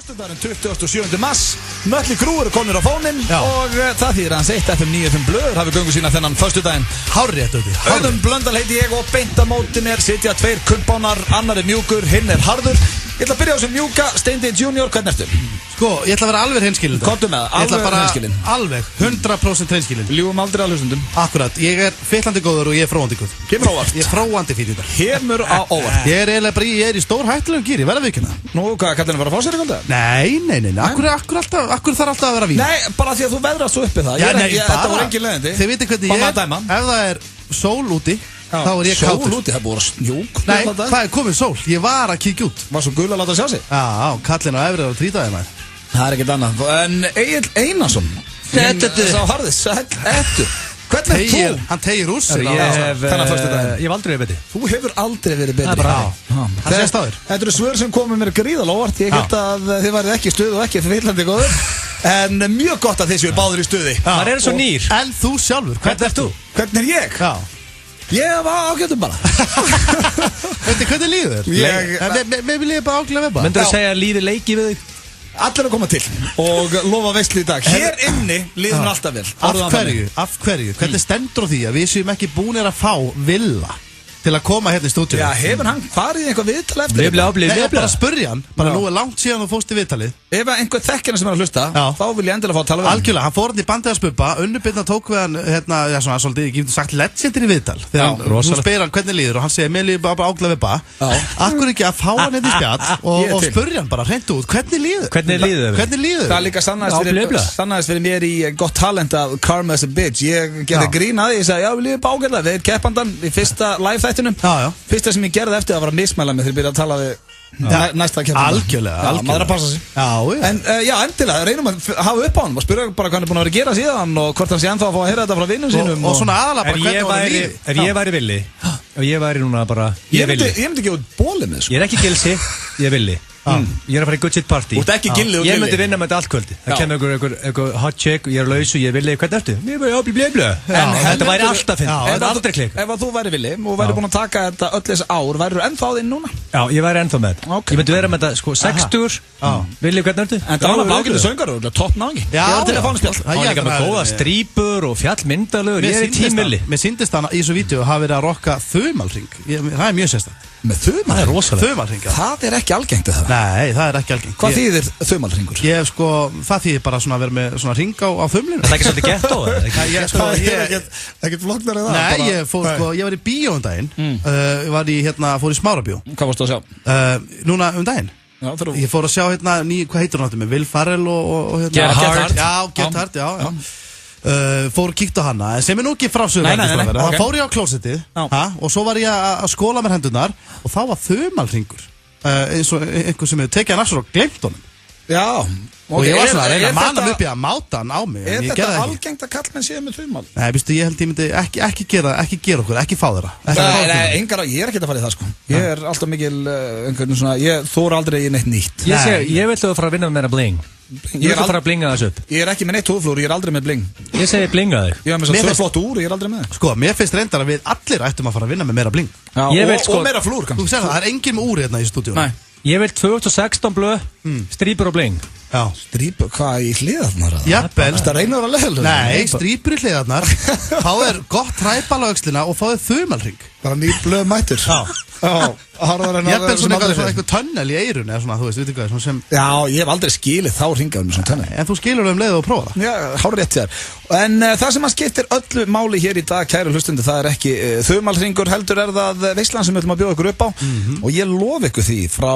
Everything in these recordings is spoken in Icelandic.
Föstudagurinn 27. mars, Mötley Crüe eru komnir á fóninn og það þýðir hans 1 FM 95 blöður hafi göngu sína þennan föstudaginn. Hárrétt auðvitað. Auðun Blöndal heiti ég og beint á móti mér sitja 2 kumpánar, annar er mjúkur, hinn er harður. Ég ætla að byrja á þessum mjúka, Steindi Junior, hvernig ertu? Sko, ég ætla að vera alveg hreinskilinn. Komdu með það, alveg hreinskilinn. Alveg, 100% hreinskilinn. Ljúgum aldrei að hlustundum. Akkurat, ég er fyllandi góður og ég er fróandi góð. Kemur á óvart. Ég er fróandi fyrir þetta. Kemur á óvart. Ég er eiginlega bara, ég er í stór hættulegum gíri, verða vikina. Nú, hvað, kallinu var að fá sér eitthvað? Nei. Akkur þarf alltaf að vera vín? Nei, bara því að þú veðrast svo uppi það. Þetta var engin leiðindi. Þið vitið hvernig ég er, ef það er sól úti, þá er ég kátur. Sól úti, það búið að snjúk. Nei, það er komið sól, ég var að kíkja út. Var svo gul að láta sjá sig? Já, kallinn á efrið á trýtaði maður. Það er ekkert annað. En Egill Einarsson, sá harðis, ettu. Hvernig er þú? Hann tegir úr sig. Ég hef aldrei verið betri. Þú hefur aldrei verið betri. Það sést á þér. Þetta eru svör sem komið mér gríðal óvart. Ég held að þið værið ekki í stuði og ekki fyrirlandi góður. En mjög gott að þið séu báður í stuði. Það er svo nýr. En þú sjálfur, hvernig ert þú? Hvernig er ég? Já. Ég var ágættum bara. Hvernig líður þér? Mér vil ég bara ágætlega við bara. Myndu að segja að líði leiki við þig? Allir að koma til og lofa veislu í dag. Hér inni líður mér alltaf vel. Af hverju? Hvernig stendur á því að við séum ekki búinir að fá Villa til að koma hérna í stúdíu? Já, hefur hann farið í einhver viðtal eftir? Nei, ég bara spurja hann. Bara nú er langt síðan þú fórst í viðtalið. Ef einhver þekkina sem er að hlusta, þá vil ég endilega fá að tala við hann. Algjörlega, hann fór hann í bandiðarspubba, Unnubirna tók við hann, hérna, já svona, svolítið, ég getur sagt legendir í viðtal. Þegar hún spyr hann hvernig líður og hann segir, mér líður bara áglega við bara. Akkur ekki að fá hann hérna í spjall og spurja hann bara, hreint út, hvernig líður? Hvernig líður? Það er líka sannaðist fyrir mér í gott talent af Karma as a Bitch. Ég gerði grín að því, ég sagði, já, við líðum bara ágætlega. Við keppandan í fyrsta live-þættinum. Fyrsta sem ég gerði eftir að var að mismæla mig þegar ég byrjaði að tala við næsta keppanda. Algjörlega. Maður að passa sig. En já, endilega, reynum að hafa upp á hann og spyrja bara hvað hann er búin að vera að gera síðan og hvort hann sé ennþá að fá að heyra þetta frá vinnum sínum. Og svona aðalega bara hvernig var lífið. Ef ég væri villi, og ég væri núna bara, ég myndi gefa út bólið með, sko. Ég er ekki gilsi, ég er villi. Ég er að fara í good shit party. Þú ert ekki gilli og gilli. Ég myndi vinna með þetta allt kvöldi. Það kemur einhver hot chick og ég er laus og ég er villi. Hvernig ertu? Ég er bara blei. Þetta væri alltaf finn. Þetta er aldrei klikk. Ef þú væri villi og væri búin að taka þetta öll þessi ár, væri þú ennþá þinn núna? Já, ég væri ennþá með. Ég myndi vera með þetta, sko, 60. Villi, hvernig ertu? En það var ágætið söngar og topp náðingi. Já, ég var til að fá hann spjall. Hann líka með góða strípur og fjallmyndalögur. Ég er í tímilli. Mér sýndist hann í þessu vídeo hafa verið að rokka þumalhring. Það er mjög sérstakt. Með þumalhring? Það er rosalega. Þumalhring, já. Það er ekki algengt það. Nei, það er ekki algengt. Hvað þýðir þumalhringur? Ég sko, það þýðir bara svona að vera með svona hring á þumlinu. Það er ekki svolítið gett á það? Ég er ekkert flóknari það. Nei, ég var í bíó daginn. Fór í Smárabíó. Hvað varstu að sjá? Núna daginn. Ég fór að sjá hvað heitur hann með Will Ferrell og Get Hard, já. Fór og kíkt á hana sem er nú ekki frásögur það fór ég á klósettið og svo var ég að skóla mér hendurnar og þá var þumalhringur eins og einhver sem hefur tekið hann aftur og glemt honum og ég var svona að reyna að manna mig upp í að máta hann á mig Er þetta algengt að kallmenn séu með þumal? Nei, ég held ég myndi ekki gera okkur, ekki fá þeirra. Nei, engar, ég er ekki að fara í það, sko. Ég er alltaf mikil, einhvern svona, ég þóra aldrei í neitt nýtt. Ég vil þú að fara að vinna með meira bling. Ég vil að fara að blinga þessu upp. Ég er ekki með neitt húðflúr, ég er aldrei með bling. Ég segi blinga þig. Ég er með svo flott úr, ég er aldrei með það. Sko, mér finnst reyndar að við allir ættum að fara að vinna með meira bling. Og meira flúr, kannski. Þú segir það er enginn með úr hérna í stúdíónu. Ég vil 2016 blöð, strípur og bling. Já. Strípur, hvað í hliðarnar? Jafnvel. Það reynir að leiða. Nei, strípur í hliðarnar. Þá er gott træbal á öxlina og þá er þumalhring. Bara ný blöð mættur. Jafnvel svona eitthvað tönnel í eyrun eða svona, þú veist hvað svona sem... Já, ég hef aldrei skilið þá hringaður með svona tönnel. En þú skilur um leið og prófa það. Já, hárið rétt þér. En það sem að skiptir öllu máli hér í dag, kæru hlustendur, það er ekki þumalhringur, heldur er það veislan sem við ætlum að bjóða ykkur upp á. Og ég lofa ykkur því frá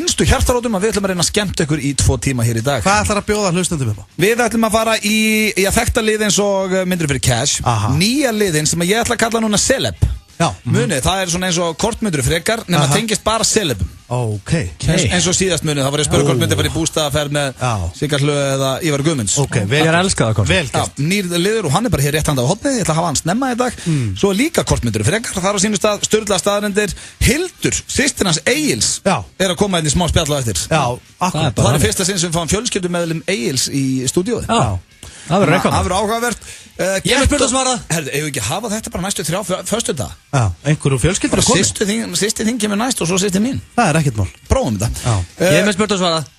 innstu hjartarótum að við ætlum að reyna að skemmta ykkur í 2 tíma hér í dag. Hvað ætlar að bjóða hlustendum upp á? Við ætlum að fara í þekkta lið eins og myndir fyrir cash. Nýja liðin sem ég ætla að kalla núna celeb. Já, munið, það er svona eins og kortmyndur frekar nema tengist bara celebum. Ok. Eins og síðast munið, það var ég að spura kortmyndir fyrir bústaðaferð með Sigga Hlöð eða Ívar Guðmunds. Ok, ég er elskað að kort. Vel gert. Nýr liður og hann er bara hér rétt handa á hotnið, ég ætla að hafa hann snemma í dag. Svo er líka kortmyndur frekar, það er á sínu stað, sturla staðarendir. Hildur, systir hans Egils, er að koma inn í smá spjall á eftir. Já, akkurat. Það er fyrsta sinn sem við fáum fjölskyldumeðlim Egils í stúdíóið. Það verður áhugavert. Ég vil spurta svarað. Herðu, eigum við ekki að hafa þetta bara næstu 3 föstudag? Já, einhverju fjölskyldur að koma. Sýsti þing kemur næst og svo sýsti mín. Það er ekkert mál. Prófum þetta. Ég vil spurta svarað.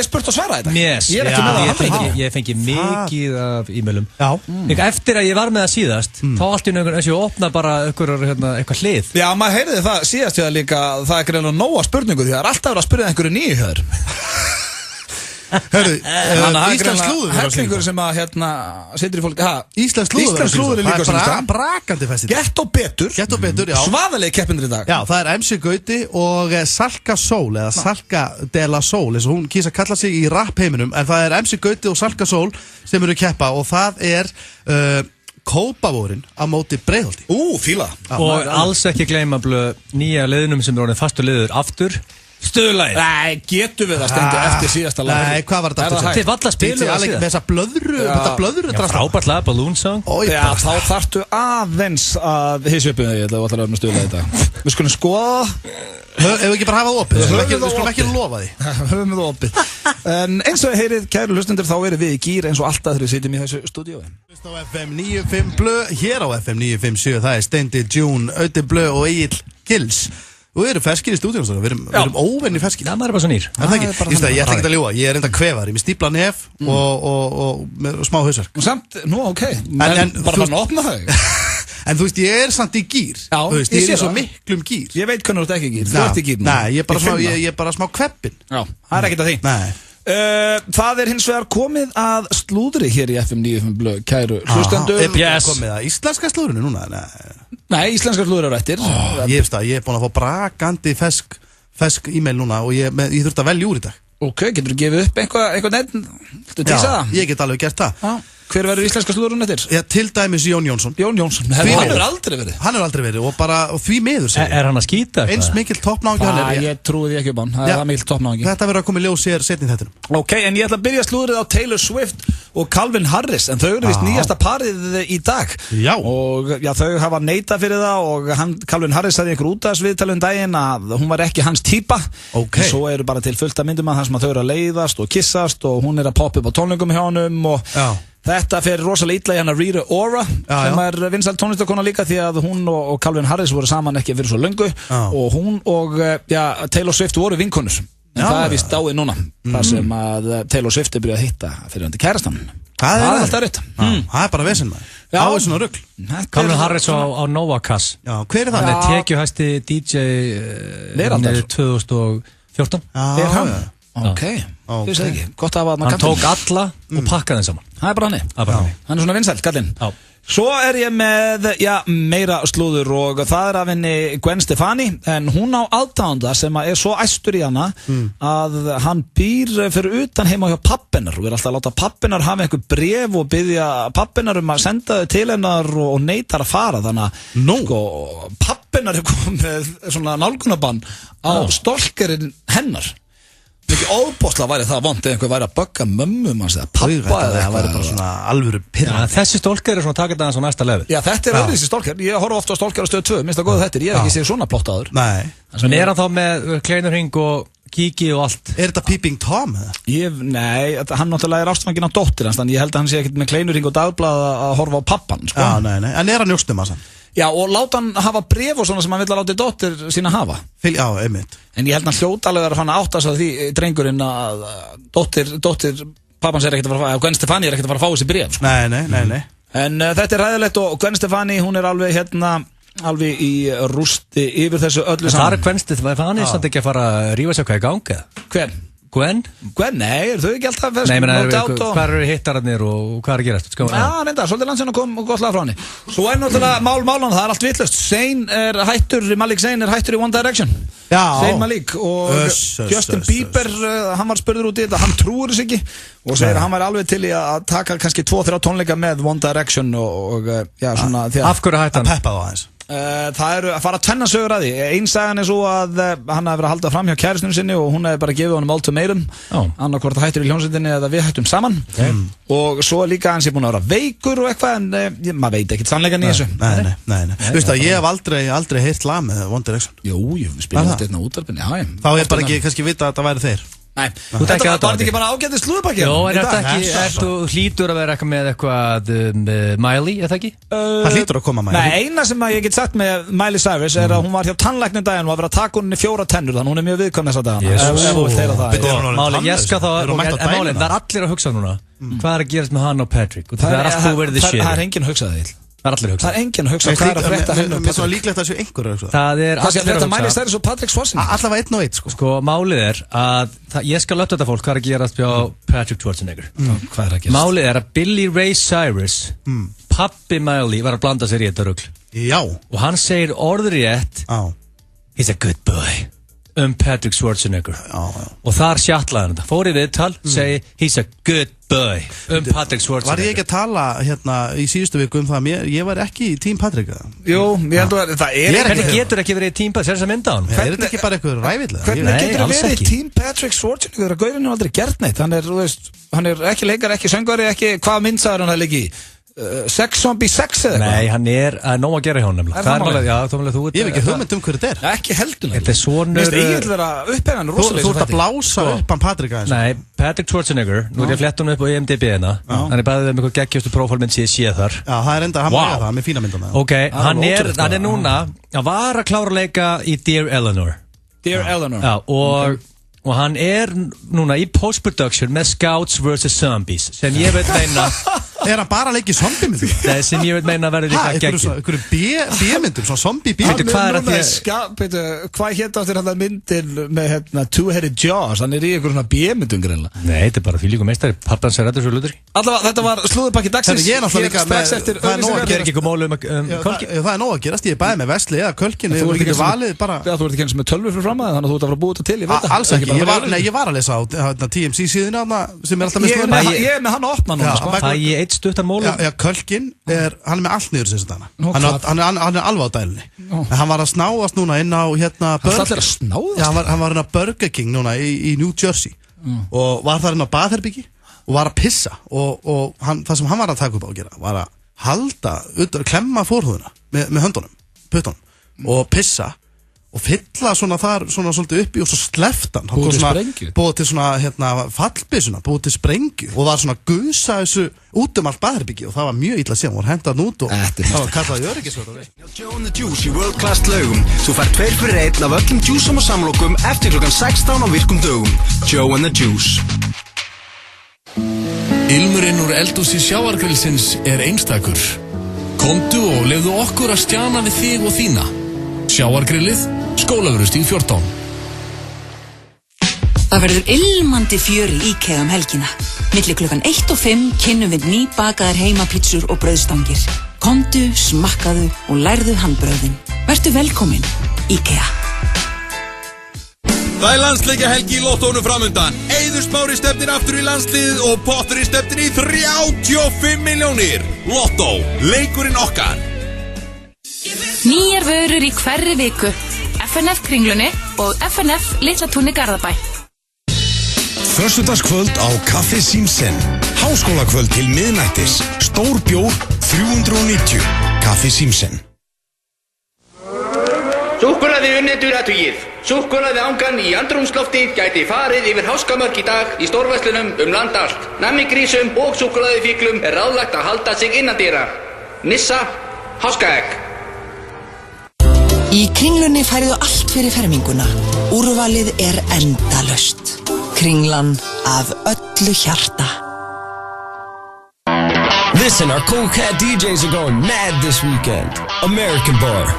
spurt að svara þetta? Yes, ég ekki með það. Ég fengi mikið af e-mailum. Eftir að ég var með það síðast, þá allt í nögun þess að ég opna bara eitthvað hlið. Já, maður heyrði það síðast hjá það líka, það er greinlega nóga spurningu því það er alltaf verið að spyrja einhverju nýju hjá þér. Hörru, Íslands slúður hellingur sem að setur í fólk Íslands slúður er líka svona brakandi festival. Gett og betur, já. Svaðalegi keppinir í dag. Já, það er MC Gauti og Salka Sól eða Salka de la Sól eins og hún kýs að kalla sig í rap heiminum, en það er MC Gauti og Salka Sól sem eru keppa og það er Kópavórin á móti Breiðholti. Fíla. Og alls ekki gleyma nýja liðnum sem er orðin fastur liður aftur. Stöðulægir. Nei, getum við það stendur eftir síðasta lag. Nei, hvað var þetta aftur? Þið valla spilu það síðan. Með þessa blöðru frábært lag, Balloon Song. Já, þá þarftu aðeins að hissa upp ég ætla að valla að vera stöðulægir þetta. Við skulum skoða. Ef við ekki bara hafa það opið. Við skulum ekki lofa því. Höfum við það opið. En eins og heyrið, kæru hlustendur, þá erum við í gír eins og alltaf þegar við sitjum í þessu stúdíói. Á FM 95 Blö, hér á FM 957, það er Steindi June, Öddi Blö og Egill Gils. Og við erum ferskir í stúdíunum, við erum óvenni ferskir. Já, maður er bara svo nýr. Ég ætla ekki að ljúga, ég er enda kvefaður, ég er með stípla nef og með smá hausverk. Samt, ok, en bara fann að opna þau. En þú veist, ég er samt í gír. Já, ég er í svo miklum gír. Ég veit hvernig þú ert ekki í gír, þú ert í gír nú. Nei, ég er bara smá kveppin. Já, það er ekkert að því. Nei. Það er hins vegar komið að slúðri hér í FM 95 Blö, kæru hlustendur. Komið að íslenska slúðrinu núna? Nei, íslenska slúður eru eftir. Ég er búin að fá brakandi fesk e-mail núna og ég þurfti að velja úr í dag. Ok, getur þú gefið upp eitthvað neitt? Já, ég get alveg gert það. Hver verður íslenska slúðurinn eftir? Já, til dæmis Jón Jónsson. Jón Jónsson, hann hefur aldrei verið. Hann hefur aldrei verið og því miður sig. Er hann að skýta? Eins mikill toppnáðingi hann er. Ég trúi því ekki upp á hann, það er mikill toppnáðingi. Þetta verður að koma í ljós sér setni þettinum. Ok, en ég ætla að byrja slúðrið á Taylor Swift og Calvin Harris, en þau eru vist nýjasta parið í dag. Já. Og þau hafa neitað fyrir það og Calvin Harris sagði einhver útvarpsviðtali daginn að hún var ekki hans típa. Ok. Svo eru bara til fullt af myndum að það sem að þau eru að leiðast og kissast og hún er að poppa upp á tónleikum hjá honum og þetta fer rosalega illa í hana Rita Ora sem er vinsæl tónlistakona líka því að hún og Calvin Harris voru saman ekki fyrir svo löngu og hún og Taylor Swift voru vinkonur en það er vist dáið núna þar sem að Taylor Swift er byrjað að hitta fyrir hann til kærastan. Það er alltaf rétt. Það er bara vesinn maður. Á þessu ná rugl. Calvin Harris á Nova Cass. Já, hver er það? Hann er tekjuhæsti DJ 2014. Er hann? Ok, þú veist ekki, gott að hafa hann tók alla og pakkaði þeim saman. Það er bara hann. Hann er svona vinsæll, kallinn. Svo er ég með, meira slúður og það er af henni Gwen Stefani en hún á aðdáanda sem er svo æstur í hana að hann býr fyrir utan heima hjá pappinar og er alltaf að láta pappinar hafa einhver bréf og biðja pappinar að senda þau til hennar og neitar að fara þannig að pappinar er komið svona nálgunabann á stalkerinn hennar. Mikið óbóðslega væri það vond ef einhver væri að bögga mömmum hans eða pappa eða það væri bara svona alvöru pirrandi. Þessi stólker er svona takit aðeins á næsta level. Já, þetta er öðruvísi stólker. Ég horfa ofta á stólker á Stöð 2, minnst það góða þetta. Ég hef ekki séð svona plott áður. Nei. En er hann þá með kleinurhing og kíki og allt? Er þetta Peeping Tom? Nei, hann náttúrulega er ástfanginn á dóttir hans, þannig ég held að hann sé ekkert með kleinurhing og dagblað að horfa á pappan, sko. Já, nei. En er hann njóstum að hann? Já, og láta hann hafa bréf og svona sem hann vill að láta dóttir sína hafa. Já, einmitt. En ég held að hann hljóta alveg að hann áttast að því drengurinn að dóttir pappans er ekkert að fara að Gwen Stefani er ekkert að fara að fá þessi bréf. Sko. Nei. En þetta er ræðilegt og Gwen Stefani, hún er alveg í rústi yfir þessu öllu saman. Það er Gwen Stefani samt ekki að fara að rífa sér hvað í gangi? Hver? Gwen, nei, er þau ekki alltaf fest? Nei, menn, hvað eru hittararnir og hvað er að gerast? Já, reynda, svolítið landsinn kom og gott lag frá henni. Svo er náttúrulega málan, það er allt vitlaust. Malik Zayn er hættur í One Direction. Já. Zayn Malik og Justin Bieber, hann var spurður út í þetta, hann trúur þess ekki og segir að hann var alveg til í að taka kannski 2-3 tónleika með One Direction og svona því að... Af hverju hætti hann? Að peppa það aðeins. Það eru að fara að tvenna sögur að því. Ein sagan er svo að hann hefur verið að halda fram hjá kærustunum sinni og hún hefur bara gefið honum ultimatum annarkvort hættur í hljómsveitinni eða við hættum saman og svo líka hans er búin að vera veikur og eitthvað en maður veit ekkert sannleikan í þessu. Nei. Þú veist að ég hef aldrei heyrt lag með One Direction. Jú, við spilum þetta hérna útvarpinu. Þá er bara ekki kannski vita að það væri þeir. Nei, þetta var ekki bara ágætið slúðupakki? Jó, þú hlýtur að vera eitthvað með eitthvað Miley, eða ekki? Það hlýtur að koma Miley. Nei, eina sem ég get sagt með Miley Cyrus er að hún var hjá tannlæknum daginn og var að vera að taka hún í 4 tennur, þannig hún er mjög viðkvæm þessa dagana. Máli, ég skal þá, en máli, það er allir að hugsa núna. Hvað er að gerast með hann og Patrick? Það er allt búið verið shit. Það er enginn að hugsa það. Það er enginn að hugsa hvað er að frétta henni og Patrick. Það er líklegt að það séu einhver að hugsa það. Það er allir að hugsa. Miley Cyrus og Patrick Schwarzenegger. Allavega 1 og 1 sko. Sko, málið er að ég skal löpta þetta fólk hvað er að gerast hjá Patrick Schwarzenegger. Hvað er að gerast? Málið er að Billy Ray Cyrus, pappi Miley, var að blanda sér í þetta rugl. Já. Og hann segir orðrétt, he's a good boy. Patrick Schwarzenegger. Og þar sjattlaði hann þetta. Fór í viðtal, segi he's a good boy. Patrick Schwarzenegger. Var ég ekki að tala hérna í síðustu viku það ég var ekki í tím Patrick? Jú, ég held að það er ekki. Hvernig getur ekki verið í tím Patrick? Sér þess að mynda hann? Er þetta ekki bara eitthvað ræfilega? Hvernig getur það verið í tím Patrick Schwarzenegger? Gaurinn er aldrei gert neitt. Hann er ekki leikari, ekki söngvari, ekki hvað myndsaður hann leiki í. Sex Zombie 6 eða eitthvað? Nei, hann er nóg að gera hjá hann nefnilega. Það er málega, ég hef ekki hugmynd hverju þetta er. Ekki heldur þetta er svonur. Ég vil vera upphennan rosalega. Þú ert að blása upp hann Patrick aðeins. Nei, Patrick Schwarzenegger, nú er ég að fletta hann upp á IMDb-ina. Hann er bæðið með eitthvað geggjustu prófálmynd sem ég sé þar. Já, það er enda, hann var það með fína myndana. Ok, hann er núna, hann var að klára að leika í Dear Eleanor. Dear Eleanor. Já, og hann er núna í post-production með Scouts vs. Zombies sem ég veit meina er hann bara að leika í zombie-myndum? Nei, sem ég veit meina verður líka geggjum. Einhverju B-myndum, svona zombie-B-myndum. Hvað hétt áttir hann að myndin með Two-Headed Jaws? Hann er í einhverjum svona B-myndum greinlega. Nei, þetta er bara fylgjum meistari. Pappans er rættur svo lutur. Allavega, þetta var slúðupakki dagsins. Ég er náttúrulega líka með það er nóg að gerast. Ég er bæði með Vesli eða Kölkin. Þú ert ekki eins með tölvur fyrir fram að þannig að þú ert að fara að búa þetta til. Ég veit það. Alls ekki. Ég var að lesa á TMC síðuna sem er alltaf með slúðuna. Ég er með hann að opna núna. Það ég eitt stuttan mól. Já, Kölkin hann er með allt niður þessu dana. Hann er alveg á dælinni. En hann var að snáðast núna inn á hann var inn á Burger King núna í New Jersey og var þar inn á baðherbyggi og var að pissa og það sem hann var að taka upp á að gera var að klemma fórhúðuna með höndunum, puttunum og pissa og fylla svona þar svona svolítið uppi og svo sleft hann búið til svona fallbysuna búið til sprengju og var svona gusa þessu út allt baðherbyggi og það var mjög illa síðan og hendað hann út og það var kallað öryggisvörður. Joe and the Juice í World Class laugum. Þú fær 2 fyrir 1 af öllum Juiceum og samlokum eftir klukkan 16 á virkum dögum. Joe and the Juice. Ilmurinn úr eldhúsi sjávargrillsins er einstakur. Komdu og lefðu okkur að stjana við þig og þína. Sjávargrillið, Skólavörðustíg 14. Það verður ilmandi fjör í IKEA helgina. Milli klukkan 1 og 5 kynnum við nýbakaðar heimapítsur og brauðstangir. Komdu, smakkaðu og lærðu handbrauðin. Vertu velkomin, IKEA. Það er landsleikjahelgi í Lottónu framundan. Eiður Smári stefnir aftur í landsliðið og Potturinn stefnir í 35 milljónir. Lottó, leikurinn okkar. Nýjar vörur í hverri viku. FNF Kringlunni og FNF Litlatúni Garðabæ. Föstudagskvöld á Kaffi Símsen. Háskólakvöld til miðnættis. Stór bjór 390. Kaffi Símsen. Súkkulaði unnendur athugið. Súkkulaði angan í andrúmslofti gæti farið yfir háskamörk í dag í stórverslunum land allt. Nammigrísum og súkkulaði fíklum er ráðlagt að halda sig innandyra. Nissa, háskaegg. Í Kringlunni færðu allt fyrir ferminguna. Úrvalið er endalaust. Kringlan af öllu hjarta. Listen, our Cool Cat DJs are going mad this weekend. American Bar.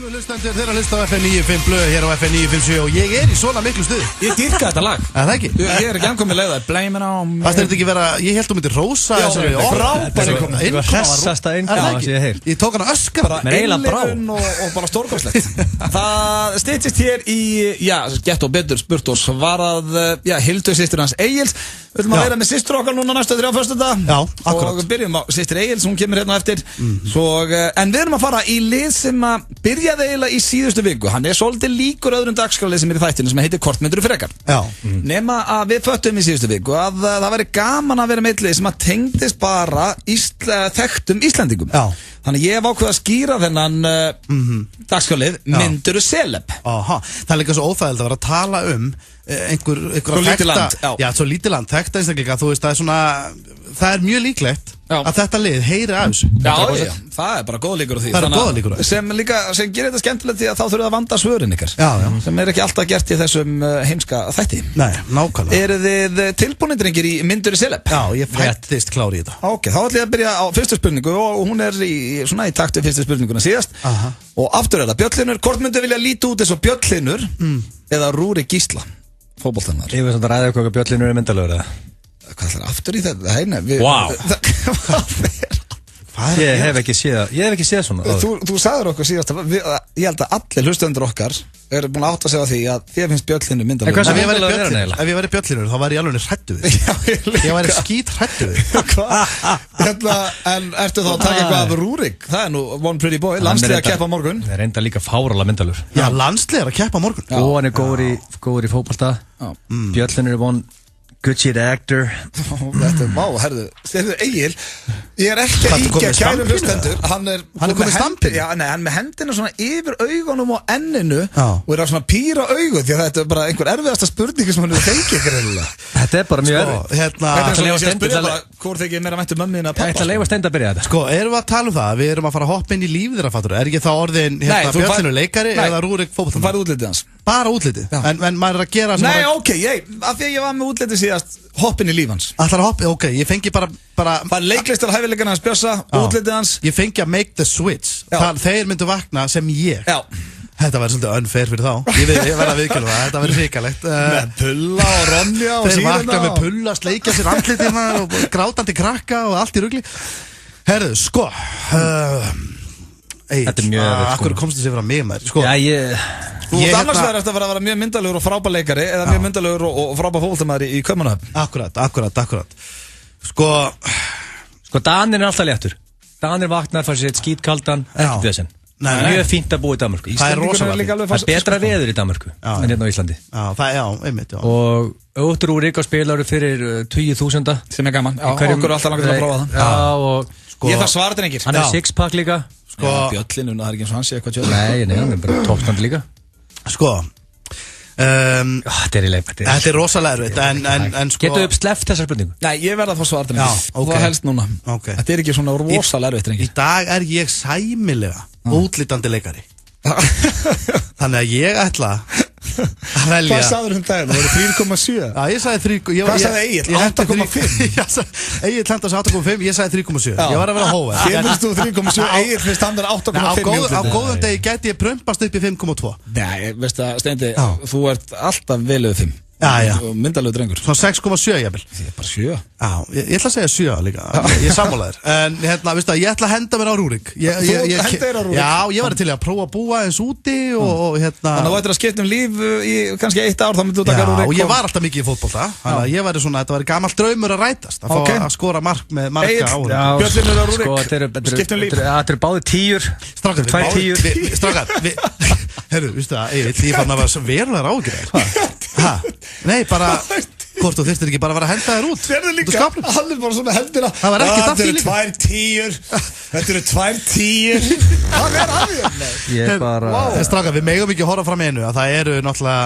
Hlustendur þeirra hlusta á FN 95 blöð hér á FN 957 og ég er í svona miklu stuði. Ég dýrka þetta lag. Það ekki? Ég er ekki ankomið leið það. Blame it on me. Það er ekki vera, ég held þú myndir rósa þessari. Það var hressasta innkoma sem ég heilt. Ég tók hana öskara. Með eiginlega brá. Og bara stórkostlegt. Það styttist hér í, Gett og betur spurt og svarað, Hildur systir hans Egils. Við ætlum að vera með systur okkar núna næstu 3 föstudag. Já, akkurat. Og við byrjum á systir Egils, hún kemur hérna eftir. En við erum að fara í lið sem að byrjaði eiginlega í síðustu viku. Hann svolítið líkur öðrum dagskrárlið sem í þættinu sem heitir Kortmyndur frekar. Já. Nema að við föttum í síðustu viku að það væri gaman að vera með lið sem að tengdist bara þekktum Íslendingum. Já. Þannig ég hef ákveðið að skýra þennan dagskrárlið Mynduru Celeb. Aha, það líka svo óþægilegt að vera að tala einhver lítið land. Já, svo lítið land, þekkta einstaklega, þú veist, það mjög líklegt að þetta lið heyri af þessu. Já, það bara góð líkur á því. Það góð líkur á því. Sem gerir þetta skemmtilegt því að þá þurfum að vanda svörin ykkar. Já. Sem ekki alltaf gert í þessum heimska þætti. Nei, nákvæmlega. Eru þið tilbúnir drengir í Mynduru Celeb? Já, ég fættist klári í þetta. Ok, þá ætlum ég að byrja á fyrstu spurningu og hún í takt við fyrstu spurninguna síðast. Og aftur það Björn Hlynur, hvort myndu vilja líta út eins og Björn Hlynur eða Rúrik Gísla, fótboltamann? Ég veist að ræða hvað Björn Hlynur aftur eða? Hvað ætlar aftur í þetta? Vá! Ég hef ekki séð svona. Þú sagður okkur síðast að ég held að allir hlustendur okkar eru búin að átta sig á því að þér finnst Björn Hlynur myndarlegur. Ef ég væri Björn Hlynur þá væri ég alveg hræddur við. Ég væri skít hræddur við. En ertu þá að taka eitthvað af Rúrik? Það nú one pretty boy, landslið að keppa á morgun. Það reynda líka fáralega myndalegur. Já, landslið að keppa á morgun. Og hann góður í fótbolta. Björn Hlynur good shit actor. Þetta herðu Egil, ég ekki að íkja kæru hlustendur. Hann komið stampið. Já, nei, hann með hendina svona yfir augunum og enninu og að svona píra augun því að þetta bara einhver erfiðasta spurningi sem hann fengið greinilega. Þetta bara mjög erfið. Þetta sem ég spyrja bara hvort þykir meira mættu mömmin að pappa. Ég ætla að leyfa Steind að byrja þetta. Sko, erum við að tala það? Við erum að fara að hoppa inn í líf þeirra, fattur. Ekki þá orðin Björn Hlynur leikari eða Rúrik fótboltamaður? Þú farið útlitið hans. Bara útlitið? En maður að gera Nei, ok, af því að ég var með útlitið síðast hoppin í líf hans. Ætlar að hoppa, ok, ég fengi bara það leiklistar hæfileikana hans Bjössa, útlitið hans. Ég fengi að make the switch. Þeir myndu vakna sem ég. Já. Þetta verður svolítið unfair fyrir þá. Ég verður að viðkjöla það, þetta verður hrikalegt. Með pulla og Ronja og Þeir vakna með pulla, sleikja sér andlitina og grátandi krakka og allt í rugli. Herðu, sko Þetta mjög erfitt. Akkur komst þessi frá mig maður. Sko. Þú ert annars verður eftir að vera mjög myndalegur og frábær leikari eða mjög myndalegur og frábær fótboltamaður í Kaupmannahöfn. Akkurat. Sko Danir alltaf léttur. Danir vaknar fyrir sitt skítkaldan ekkert vesen. Mjög fínt að búa í Danmörku. Það er rosalega. Það er betra veður í Danmörku en hérna á Íslandi. Einmitt. Og Óttur Rúrik á spilaru fyrir 20.000 sem gaman. Okkur er alltaf langt að prófa það. Ég þarf svartin engir. Hann sixpack líka. Bjöllin, það er ekki eins og hann sé eitthvað tjóð. Nei, hann er bara toppstandi líka. Sko Þetta er rosalega erfitt en sko Getur upp sleppt þessar spurningu? Nei, ég verða að fá svartin engir. Það helst núna. Þetta er ekki svona rosalega erfitt engir. Í dag er ég sæmilega útlítandi leikari. Þannig að ég ætla að velja. Hvað sagður daginn? Það voru 3,7. Já, ég sagði 3. Hvað sagði Egil? 8,5. Egil hlendast 8,5, ég sagði 3,7. Ég var að vera hófa. Þér finnst þú 3,7, Egil finnst hann vera 8,5. Á góðum degi gæti ég prömpast upp í 5,2. Nei, veist það, Steindi, þú ert alltaf vel yfir 5. Já. Myndalegur drengur. Svona 6,7 jafnvel. Það er bara 7. Já, ég ætla að segja 7 líka. Ég sammála þér. En veistu að ég ætla að henda mér á Rúrik. Þú henda þér á Rúrik? Já, ég var til að prófa að búa eins úti og Þannig að þú ættir að skipta líf í kannski 1 ár þá myndu þú taka Rúrik. Já, og ég var alltaf mikið í fótbolta. Þannig að ég væri svona, þetta væri gamall draumur að rætast. Að fá að skora mark með marka áhugum. Björn Hlynur á Rúrik. Skiptum líf. Þetta eru báðir 10. Strákar, heyrðu, veistu það, ég fann að vera verulegar áhyggjur. Nei, bara hvort þú þyrstir ekki bara að vera að henda þér út. Þetta er líka, hann er bara svona hendina. Það var ekki dætt í líka. Þetta eru 2 10. Hvað er aðeins? Ég bara Strákar, við megum ekki horfa fram einu að það eru náttúrulega,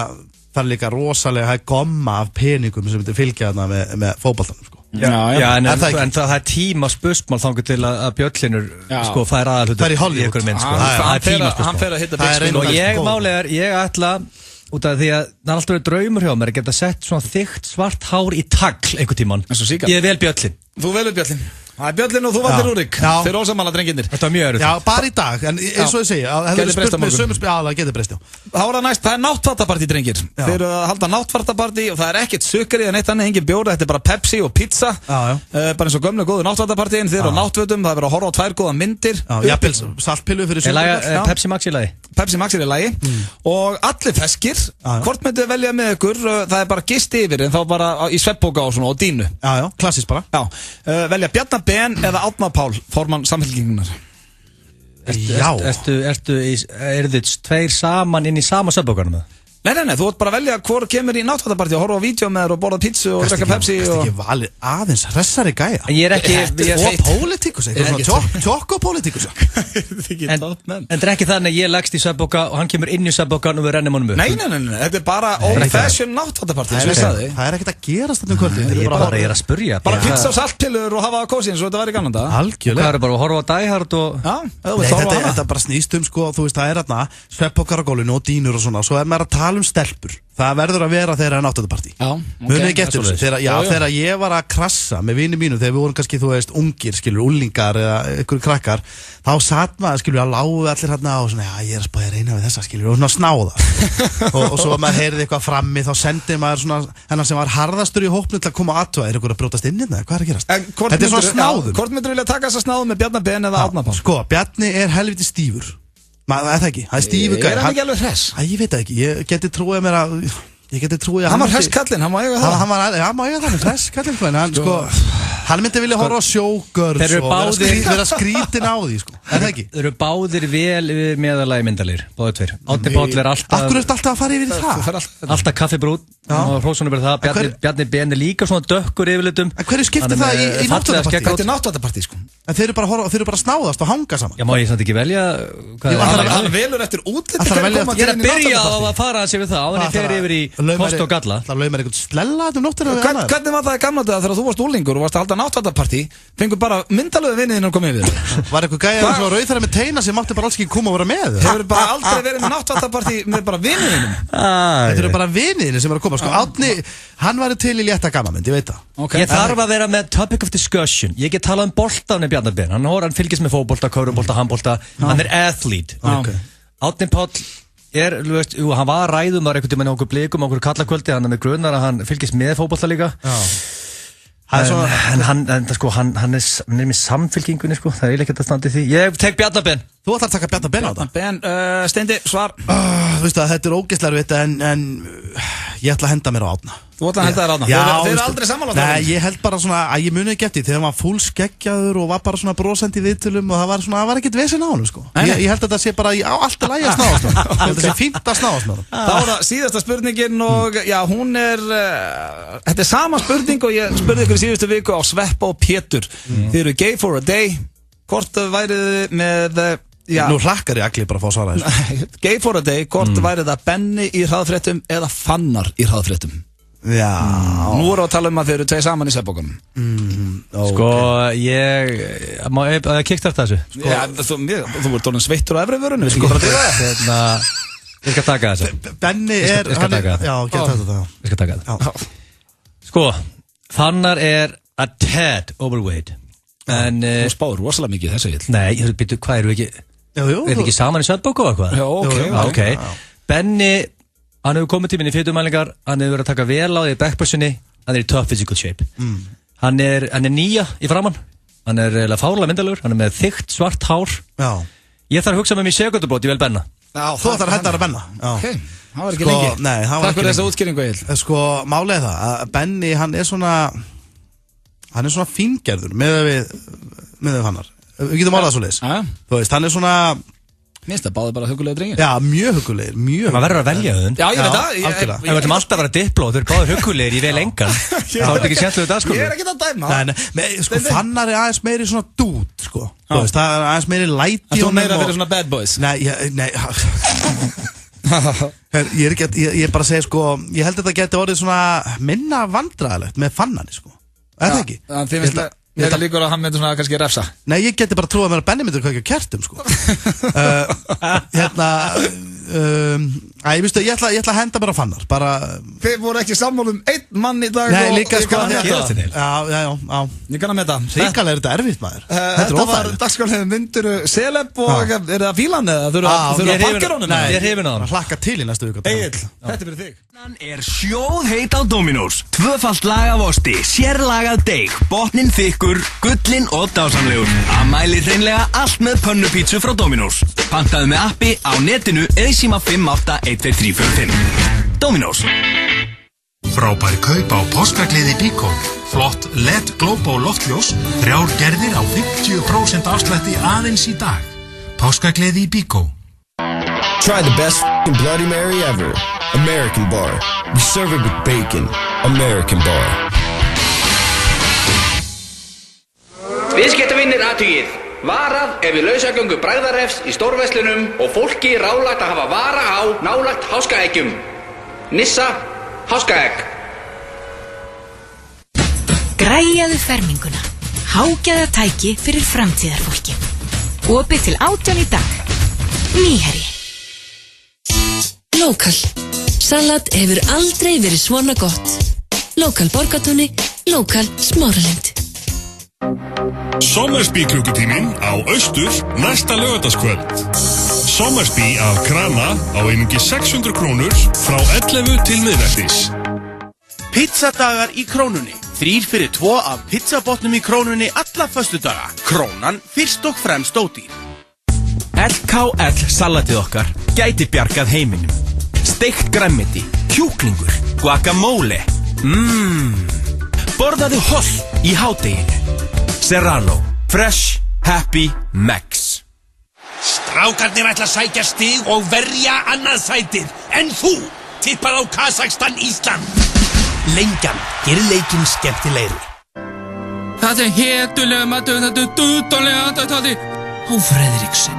það er líka rosalega gomma af peningum sem myndir fylgja þarna með fótboltanum, sko. Já, en það er tíma spursmál þangur til að Björn Hlynur sko fær aðalhlutur í ykkur mynd, sko. Það er tíma spursmál. Hann fer að hitta byggsmál. Og ég málegar, ég ætla út af því að það er alltaf verið draumur hjá mér að geta sett svona þykkt svart hár í tagl einhvern tímann. Ég vel Björn Hlyn. Þú velur Björn Hlyn. Það Björlinn og þú Valdir Rúrik. Þeir ósammála drengirnir. Þetta mjög erfitt. Já, bara í dag, en eins og ég segi, hefur spurt með sömu það getur breyst, já. Það var það næst, það náttvartapartí, drengir. Þeir eru að halda náttvartapartí og það ekkert sukkar í það neitt annað, engin bjór, þetta bara Pepsi og pizza. Bara eins og gömlu góðu náttvartapartíin, þeir eru á náttvötum, það er verið að horfa á 2 góða myndir. Jafnvel saltpillu fyrir sukkar. Pepsi Max í lagi. Pepsi Max í lagi og allir feskir. Hvort myndu velja með ykkur, það er bara gist yfir en þá bara í svefnpoka og svona og dínu. Já, klassist bara. Velja Bjarna Ben eða Árna Pál, formann Samfylkingarinnar. Eru þið tveir saman inn í sama svefnpokanum? Nei, þú ert bara að velja hvor kemur í náttvartapartí og horfa á vídeo með þér og borða pizza og drekka Pepsi og... Það er ekki valið aðeins hressari gæja. Ég er ekki... Og pólitíkus, eitthvað svona tjókopólitíkus. En það er ekki þannig að ég leggst í svefnpoka og hann kemur inn í svefnpokan og við rennum honum upp. Nei, þetta er bara old fashion náttvartapartí, sem ég sagði. Það er ekkert að gerast þetta kvöldi. Ég er að spurja. Bara pizza og saltpillur og hafa kósi eins og þetta væri gaman það. Algjörlega. Það er bara að horfa á Die Hard og... Þetta bara snýst sko, þú veist, það er þarna svefnpokar á gólfinu og dýnur og svona, svo er maður að tala stelpur. Það verður að vera þegar það er náttúrupartí. Munið ekki eftir þessu. Þegar ég var að krassa með vinum mínum, þegar við vorum kannski, þú veist, ungir, skilur, úlingar eða ykkur krakkar, þá satt maður, skilur, að lágu allir hérna og svona, ég er að spáði að reyna við þessa, skilur, og svona snáða. og svo maður heyrði eitthvað frammi, þá sendi maður svona, hennar sem var harðastur í hópnu til að koma aðtúa, er ykkur að brjótast inn hérna, hvað er að gerast? Þetta er svona snáðun. Hvort myndir vilja taka þessa snáðun með Bjarna Ben eða Árna Pál? Sko, Bjarni er helviti stífur. Það er það ekki, það er stífu gæði. Er hann ekki alveg hress? Ég veit það ekki, ég geti trúið mér að hann var hresskallinn, hann má eiga það. Hann má eiga það, hresskallinn. Hann myndi vilja horfa á sjógörs og vera skrítin á því, sko. Er það ekki? Þeir eru báðir vel yfir meðalagi myndalir, báðir tveir. Árni Páll er alltaf... Akkur ertu alltaf að fara yfir það? Alltaf kaffibrúð og hrósunum verið það. Bjarni Ben er líka svona dökkur yfirlitum. En hverju skiptir það í náttúrtapartí? Þetta er náttúrtapartí, sko. En þeir eru bara snáðast og hanga saman. Já, má ég samt ekki velja... Hann velur eftir útliti. Ég er að byrja að fara að sé við það áður en ég fer yfir í kost og galla. Það lögum eitthvað slella þetta nóttina. Hvernig var það í gamla daga þegar þú varst úlingur og varst að halda náttúrtapartí? Fengur bara myndalögu vinniðinn að koma yfir. Var eitthvað gæja sem var rauðþæra með teina sem mátti bara alls ekki koma og vera með? Hefur bara aldrei verið með náttúrtapartí með bara vinniðinnum? Þetta eru bara vinniðinni sem er að koma. Sko, Árni, hann væri til í létta gammamynd, ég veit það. Ég þarf að vera með topic of discussion. Ég get talað boltan með Bjarna Ben. Hann fylgist með fótbolta, körubolta, handbolta. Hann er athlete. Árni Páll hann var ræðumar einhvern tímann á okkur blikum, á okkur kallakvöldi, hann er með grunar að hann fylgist með fótbolta líka. En hann er með samfylkingunni, sko. Það er eiginlega ekki að standa í því. Ég tek Bjarna Ben. Þú ætlar að taka Bjarna Ben á það? Ben, Steindi, svar. Þú veist að þetta er ógeðslega erfitt, en ég ætla að henda mér á Árna. Þú ætla að henda þér á Árna? Þeir eru aldrei sammála á það? Nei, ég held bara svona að ég muni ekki eftir þegar hann var full skeggjaður og var bara svona brosandi í viðtölum og það var ekkert vesen á honum, sko. Ég held að þetta sé bara allt í lagi að snáðast með hann. Þetta sé fínt að snáðast með hann. Þá er það síðasta spurningin og já, hún er þetta er sama spurning og ég spurði ykkur í síðustu viku á Sveppa og Pétur. Þið eru gay for a day. Hvort værið þið með nú hlakkar ég allir bara að fá svara þessu. Gay for a day, hvort værið það Benni í hraðfréttum eða Fannar í hraðfréttum? Já. Nú erum við að tala um að þeir eru tveir saman í svefnpokanum. Sko, ég kickstarta þessu. Já, þú ert orðin sveittur á efri vörunni, við skulum bara til það. Ég skal taka þessu. Benni er... Ég skal taka það. Já, geta þetta. Ég skal taka það. Sko, Fannar er a tad overweight. Þú spáður rosalega mikið þessu hill. Nei, býttu, hvað eru við ekki... Er þið ekki saman í svefnpoka og eitthvað? Já, ok. Benni, hann hefur komið til minni í fitumælingar, hann hefur verið að taka vel á því í backpressunni, hann er í top physical shape. Hann er 9 í framann, hann er fárlega myndalegur, hann er með þykkt svart hár. Já. Ég þarf að hugsa með mér sekundubrót, ég vel Benna. Já, þú þarf að henda að Benna. Ok, það var ekki lengi. Nei, það var ekki lengi. Takk fyrir þessa útskýringu, Egill. Sko, málið er það að Benni, hann er svona fíngerður með Fannar. Við getum orðað svoleiðis. Þú veist, hann er svona... Minnst það báði bara hugulega drengir. Já, mjög hugulegir, mjög. Það verður að velja þau. Já, ég veit það. Algjörlega. Við verðum alltaf að vera dipló, þau eru báðir hugulegir, ég vel engan. Það er ekki skemmtilega það, sko. Ég er ekki að dæma. Nei, sko, Fannar er aðeins meiri svona dút, sko. Þú veist, það er aðeins meiri læti. Þú meira fyrir svona bad boys. Nei. Ég er bara að segja, sko, ég held að þetta geti orðið svona minna vandræðilegt með Fannari, sko. Er það ekki? Ég ætla líka að hann myndir svona kannski refsa. Nei, ég geti bara trúið að mér að Benni myndir hvað ekki á kertum, sko. Ég ætla að henda bara Fannar bara... Þið voru ekki sammála einn mann í dag. Nei, líka sko Já. Ég kann að meta Ríkala er þetta erfitt maður. Þetta var dagskrárliðin Myndirðu Celeb og er það fílan eða þurfa að pakkir honum? Nei, ég er hrifinn á hann. Hlakka til í næstu viku. Egill, þetta er fyrir þig. Er sjóðheit á Dominos. Tvöfalt lag af osti, sérlagað deig, botninn þykkur, gullinn og dásamlegur. Að mæli hreinlega allt með pönnupítsu frá Dominos. Pantaðu með appi á netinu eða í síma 5812345. Dominos. Frábær kaup á páskagleði Bíkó. Flott LED Globo loftljós, 3 gerðir á 50% afslætti aðeins í dag. Páskagleði Bíkó. Try the best Bloody Mary ever. American Bar. We serve it with bacon. American Bar. Viðskiptavinir athugið. Varað ef við lausagöngu bragðarefs í stórverslunum og fólki ráðlagt að hafa vara á nálægt háskaeggjum. Nissa, háskaegg. Græjaðu ferminguna. Hágæða tæki fyrir framtíðarfólki. Opið til 18 í dag. Nýherji. Lokal. Salat hefur aldrei verið svona gott. Lokal Borgartúni, lokal Smáralind. Sommersby klukkutíminn á Austur næsta laugardagskvöld. Sommersby af Krana á einungi 600 krónur frá 11 til miðnættis. Pizzadagar í Krónunni. 3 fyrir 2 af pizzabotnum í Krónunni alla föstudaga. Krónan fyrst og fremst ódýr. LKL salatið okkar gæti bjargað heiminum. Steikt grænmeti, kjúklingur, guacamole. Borðaðu holl í hádeginu. Serrano, fresh, happy, max. Strákarnir ætla að sækja stig og verja annað sætið. En þú tippar á Kazakstan Ísland. Lengjan gerir leikinn skemmtilegri. Það er hetulega matur, þetta er duðdónlega andartáði. Á Fredriksen,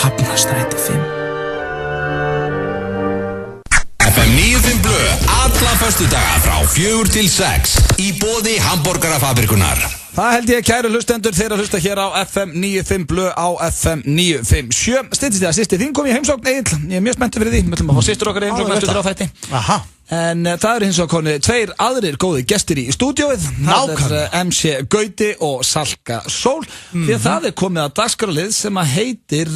Hafnarstræti 5. FM 95 Blö, alla föstudaga frá 4 til 6 í boði Hamborgarafabrikunar. Það held ég, kæru hlustendur, þeir að hlusta hér á FM 95 Blö á FM 957. Styttist þið að sýsti þín kom í heimsókn, Egill. Ég er mjög spenntur fyrir því. Við ætlum að fá systur okkar í heimsókn eftir 3 þætti. Aha. En það eru hins og konu 2 aðrir góði gestir í stúdíóið. Það er MC Gauti og Salka Sól. Því að það er komið að dagskrárlið sem að heitir,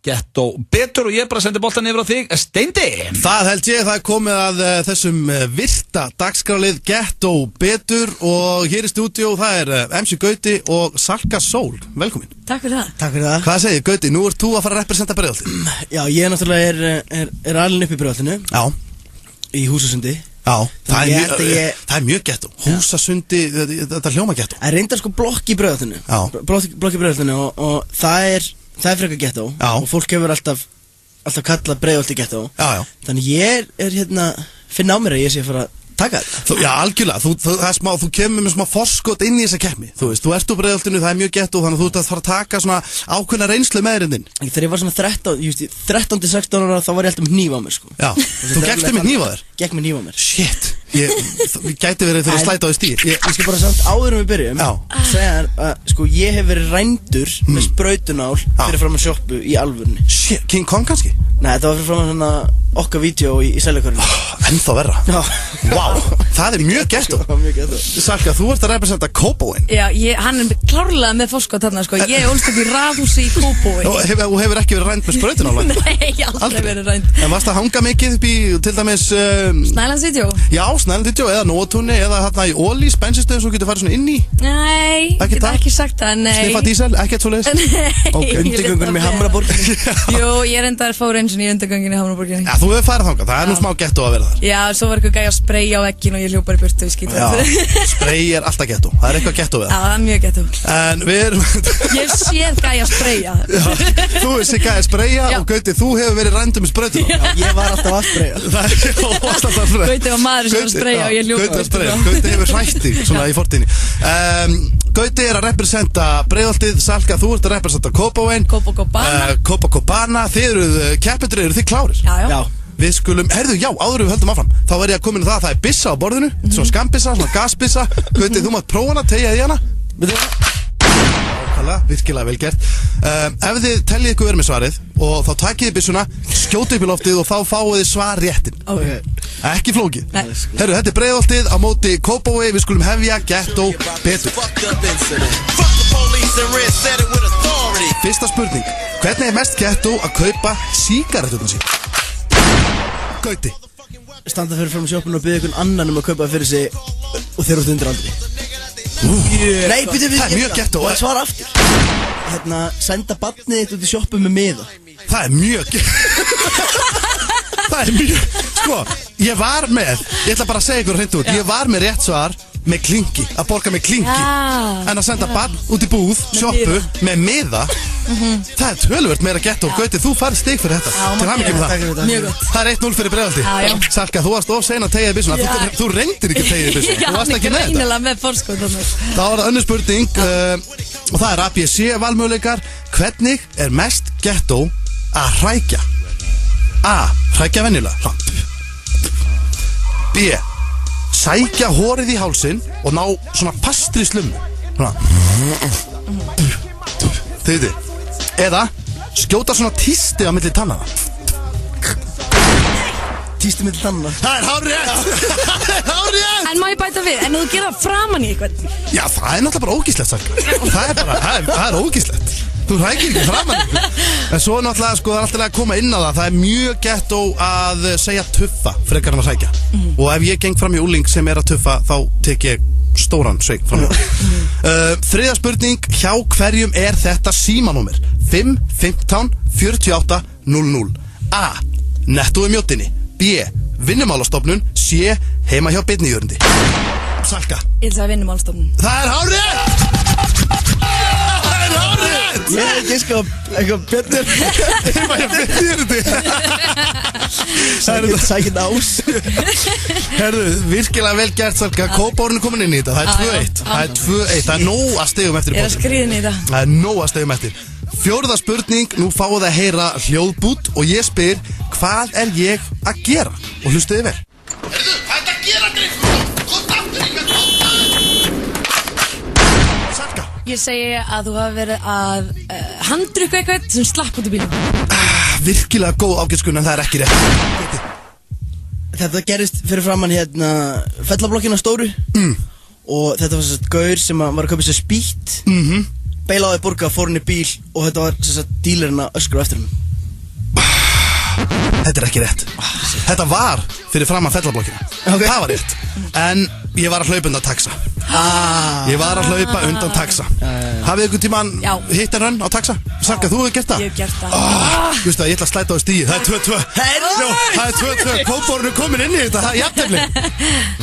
Getto Betur og ég bara sendi boltan yfir á þig, Steindi. Það held ég, það er komið að þessum virta dagskrárlið Getto Betur og hér í stúdíó það er MC Gauti og Salka Sól. Velkomin. Takk fyrir það. Takk fyrir það. Hvað segir Gauti, nú ert þú að fara að representa Breiðholtið? Já, ég náttúrulega er alin upp í Breiðholtinu. Já. Í Húsasundi. Já, það er mjög getto. Húsasundi, þetta hljóma getto. Það reyndar sko blokk í Breiðholtinu. Já. Blokk í Breiðholtinu og það er frekar getto. Já. Og fólk hefur alltaf kallað Breiðholti getto. Já, já. Þannig ég er finna á mér að ég sé að fara að taka þetta. Já, algjörlega. Þú kemur með smá forskot inn í þessa keppni. Þú veist, þú ert úr Breiðholtinu, það er mjög getto, þannig að þú ert að fara að taka svona ákveðna reynslu með þinn. Þegar ég var svona 13-16 ára þá var ég alltaf með hníf á mér, sko. Já, þú gekkst með hníf á þér? Gekk með hníf á mér. Shit, ég gæti verið þegar að slæta á því stíl. Ég skal bara samt áður við byrjum segja að, sko, ég hef verið rændur með sprautunál fyrir fram að sjoppu í alvörunni. Shit, King Kong kannski? Nei, þetta var fyrir fram að svona okkar vídeo í Seljakörnum. Ennþá verra. Já. Vá, það er mjög getto. Salka, þú ert að representa Kópavoginn. Já, hann er klárlega með fórskot þarna, sko. Ég ólst upp í raðhúsi í Kópavogi. Þú hefur ekki verið rænd með sprautunál? Nei, aldrei verið rænd. En varst að hanga mikið upp í, til dæmis Snælandsvídeó? Já, Snælandsvídeó eða Nóatúni eða hérna í Ólís bensinstöðum sem þú getur farið svona inn í? Nei, ég get ekki sagt það, nei. Sniffa dísel, ekkert svo leiðis? Undirgöngunum í Hamraborginni? Jú, ég reyndar fór eins og í undirgöngunni í Hamraborginni. Já, þú hefur farið þangað, það er nú smá getto að vera þar. Já, svo var eitthvað gæja að spreyja á veggin og ég hljópar í burtu og skýta. Já, sprey er alltaf getto, það er eitthvað getto við það. Já, það er mjög getto. En við erum... Ég séð gæja að spreyja. Þú veist gæja að spreyja og Gauti, þú hefur verið rændur með sprautunál. Ég var alltaf að spreyja. Gauti var maður sem var að spreyja og ég hljópa. Gauti hefur hrætti svona í fortíðinni. Gauti er að representa Breiðholtið, Salka, þú ert að representa Kópavoginn, Copacabana. Þið eruð keppendur, eru þið klárir? Já. Við skulum, áður við höldum áfram. Þá er ég að koma inn á það er bissa á borðinu, svona skambissa, svona gasbissa. Gauti, þú mátt prófa hana, tegja því hana. Virkilega vel gert. Ef þið teljið ykkur verið með svarið og þá takið þið byssuna, skjótið upp í loftið og þá fáið þið svar réttin. Ekki flókið. Herru, þetta Breiðholtið á móti Kópavogi, við skulum hefja Ghetto betur. Fyrsta spurning, hvernig mest ghetto að kaupa sígaretturnar sín? Gauti. Standa fyrir fram sjoppun og byggja einhvern annan að kaupa fyrir sig og þeir eru undir aldri. Nei, byrju, það mjög ghetto. Það svara aftur. Senda barnið eitt út í sjoppu með miða. Það mjög ghetto. Það mjög, sko, ég ætla bara að segja ykkur hreint út, ég var með rétt svar með klinki, að borga með klinki, en að senda barn út í búð, sjoppu, með miða, það töluvert meira ghetto. Gauti, þú farið stig fyrir þetta, til hamingju með það. Mjög gott. Það 1-0 fyrir Breiðholti. Salka, þú varst of sein að tegja í byssuna, þú reyndir ekki að tegja í byssuna, þú varst ekki með þetta. Það var önnur spurning, og það ABC valmöguleikar. Hvernig mest ghetto að hrækja? A. Hrækja venjulega. B. Sækja hórið í hálsinn og ná svona fastri slummu. Svona. Þið. Eða skjóta svona tísti á milli tannana. Tísti milli tannana. Það hárrétt. En má ég bæta við, en þú gera það framan í eitthvað? Já, það náttúrulega bara ógíslegt, Salka. Það ógíslegt. Þú hrækir ekki framan í eitthvað. En svo náttúrulega, sko, það alltaf að koma inn á það. Það mjög ghetto að segja tuffa frekar en að hrækja. Og ef ég geng fram í úling sem að tuffa, þá tek ég stóran sveig fram í. Þriðja spurning, hjá hverjum þetta símanúmer? 5 15 48 00. A. Netto í mjóttinni. B. Vinnumálastofnun. C. Heima hjá beinnijörundi. Salka. Ég ætla að Vinnumálastofnun. Það hárrétt! Ég sko eitthvað betur. Heima hjá beinnijörundi. Sækinn ás. Herðu, virkilega vel gert, Salka. Kópárinn komin inn í þetta. Það 2-1. Það nóg að stegum eftir í bóttum. Ég skriðin í þetta. Það nóg að stegum eftir. Fjórða spurning, nú fáið að heyra hljóðbút og ég spyr, hvað ég að gera? Og hlustuði vel. Herðu, hvað að gera, Greif? Komst aftur í með Salka. Ég segi að þú hafi verið að handrukka eitthvað sem slapp út í bílum. Virkilega góð ágætskun, en það ekki rétt. Þetta gerist fyrir framann fellablokkina stóru. Og þetta var svona gaur sem var að kaupa sér spýtt. Beilaði borga, fór hann í bíl og þetta var dílerinn að öskra eftir hann. Þetta ekki rétt. Þetta var fyrir framann fellablokkina. Það var rétt. En ég var að hlaupa undan taxa. Ég var að hlaupa undan taxa. Hafið ykkur tíman hitt en rönn á taxa? Salka, þú hefur gert það? Ég hef gert það. Just það, ég ætla að slæta á stíði. Það 2-2. Það 2-2. Kópárinn er komin inn í þetta. Það jafntefli.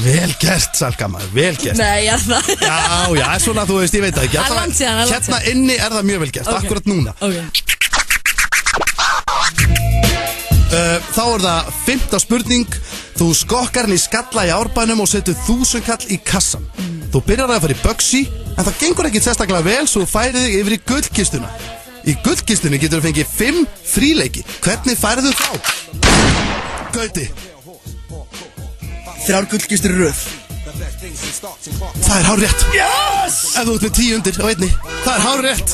Vel gert, Salka maður. Vel gert. Nei, ég það. Já, svona þú veist, ég veit það ekki. Það er langt síðan. Hérna inni það mjög vel gert. Akkurat núna. Þá það 5. spurning. Þú skokkar hann í skalla í Árbænum og setur 1000 kall í kassan. Þú byrjar að fara í Bugsy, en það gengur ekkert sérstaklega vel, svo þú færið þig yfir í gullkistuna. Í gullkistunni getur þú fengið 5 fríleiki. Hvernig færið þú þá? Gauti. 3 gullkistur í röð. Það hárrétt. Yes! Ef þú ert með 10 undir á einni. Það hárrétt.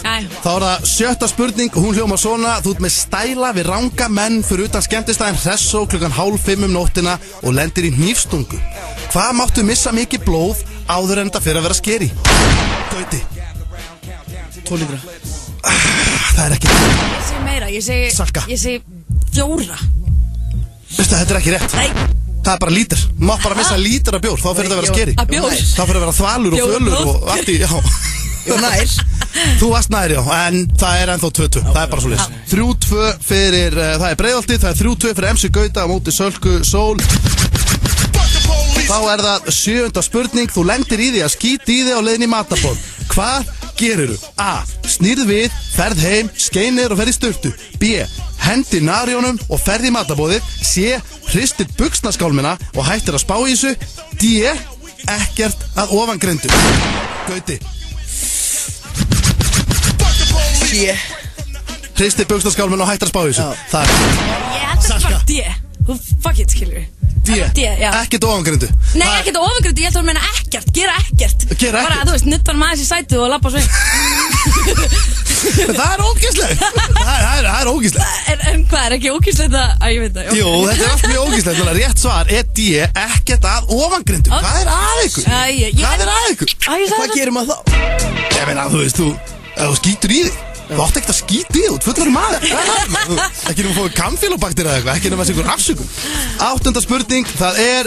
Þá það 7. spurning og hún hljómar svona. Þú ert með stæla við ranga menn fyrir utan skemmtistæðin Hressó 4:30 nóttina og lendir í hnífstungu. Hvað máttu missa mikið blóð áður en þetta fyrir að vera skeri? Gauti. 2 lítra. Það ekki. Ég segi meira, ég segi 4. Veistu, þetta ekki rétt. Nei. Það bara lítur, má bara missa lítur af bjór, þá fyrir þetta að vera skeri. Að bjór? Þá fyrir að vera þvalur og fölur og allt í, já. Ég var nær. Þú varst nær, já, en það ennþá 2-2, það bara svo leys. 3-2 fyrir, það Breiðholtið, það 3-2 fyrir MC Gauta á móti Sölku Sól. Þá það 7. spurning, þú lendir í því að skýta í þig á leiðin í matarboð. Hvað gerirðu? A. Snýrð við, ferð heim, skeinir og ferð í sturtu. B. Hendi narjónum og ferð í matabóðið. C. Hristir buxnaskálmina og hættir að spá í þessu. D. Ekkert að ofangreindu. Gauti. C. Hristir buxnaskálmina og hættir að spá í þessu. Það Ég held að það var D. Þú fuck it, skilur við. D, já. Ekkert ofangryndu. Nei, ekkert ofangryndu, ég held að meina ekkert. Gera ekkert. Bara, þú veist, nuttan maður sér sætu og lappa svein. Það ógeðslegt. Það er ógeðslegt. En hvað er ekki ógeðslegt að ég veit það? Jú, þetta allt mjög ógeðslegt. Rétt svar D, ekkert að ofangryndu. Hvað er að ykkur? Hvað er að ykkur? Hvað gerir maður þá? Ég meina, þú veist, þú skýtur í þig. Þú átti ekkert að skýta í þig, fullari maður. Ekki nema að fóðu kamfélobakter eða eitthvað, ekki nema að sé einhver afsökun. 8. spurning, það er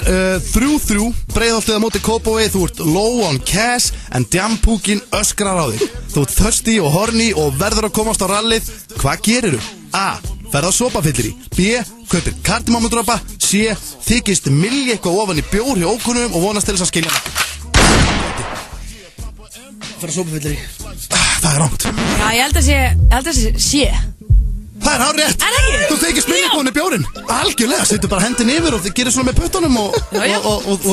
3-3, Breiðholtið á móti Kópavogi. Þú ert low on cash en djampúkin öskrar á þig. Þú ert thirsty og horny og verður að komast á rallið. Hvað gerirðu? A. Ferð á sopafyllir í. B. Kaupir kardimámudropa. C. Þykist milli eitthvað ofan í bjór hjá ókunnum og vonast til þess að skilja hann. Fara sopafyllir í. Það er rangt. Já, ég held að sé. Það er hárrétt. Er það ekki? Þú þykist milli eitthvað ofan í bjórin. Algjörlega, setur bara hendin yfir og þið gerir svona með puttunum og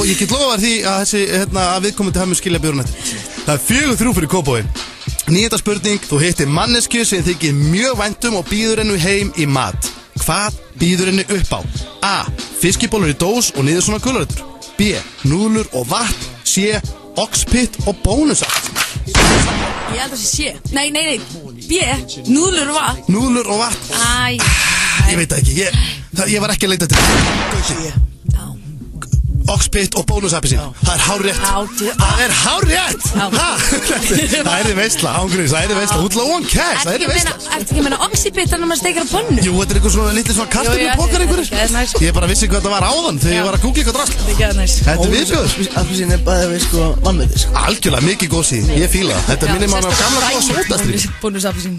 ég get lofa því að þessi, að viðkomandi hafa mjög skilja bjórun eftir. Það er 4-3 fyrir Kópavogi. 9. spurning, þú hittir manneskju sem þykir mjög væntum og býður hennu heim í mat. Hvað býður henni upp á? A. Fiskibólur í dós og niður svona gulrætur. B. Núðlur og vatn. C. Oxpit og bónusart. Ég held að það sé. Nei. B. Núðlur og vatn. Núðlur og vatn. Ég veit það ekki. Ég var ekki að leita til það. Oxpit og bónusappelsín. Það er hárrétt. Það er hárrétt. Það er þið veistla, ángurins. Það er þið veistla. Út low on cash. Það er þið veistla. Ertu ekki að meina oxypit þannig að maður steikar á pönnu? Jú, þetta er eitthvað svona lítið svona kartöflu pokar einhverjir. Ég bara vissi hvað það var áðan þegar ég var að googla eitthvað drasl. Þetta er viðbjóður. Appelsín er bæðið við sko vannmeti. Algjörlega mikið góð síðan. Ég fíla það. Þetta minnir mann á gamla góða sódastríð. Bónusappelsín.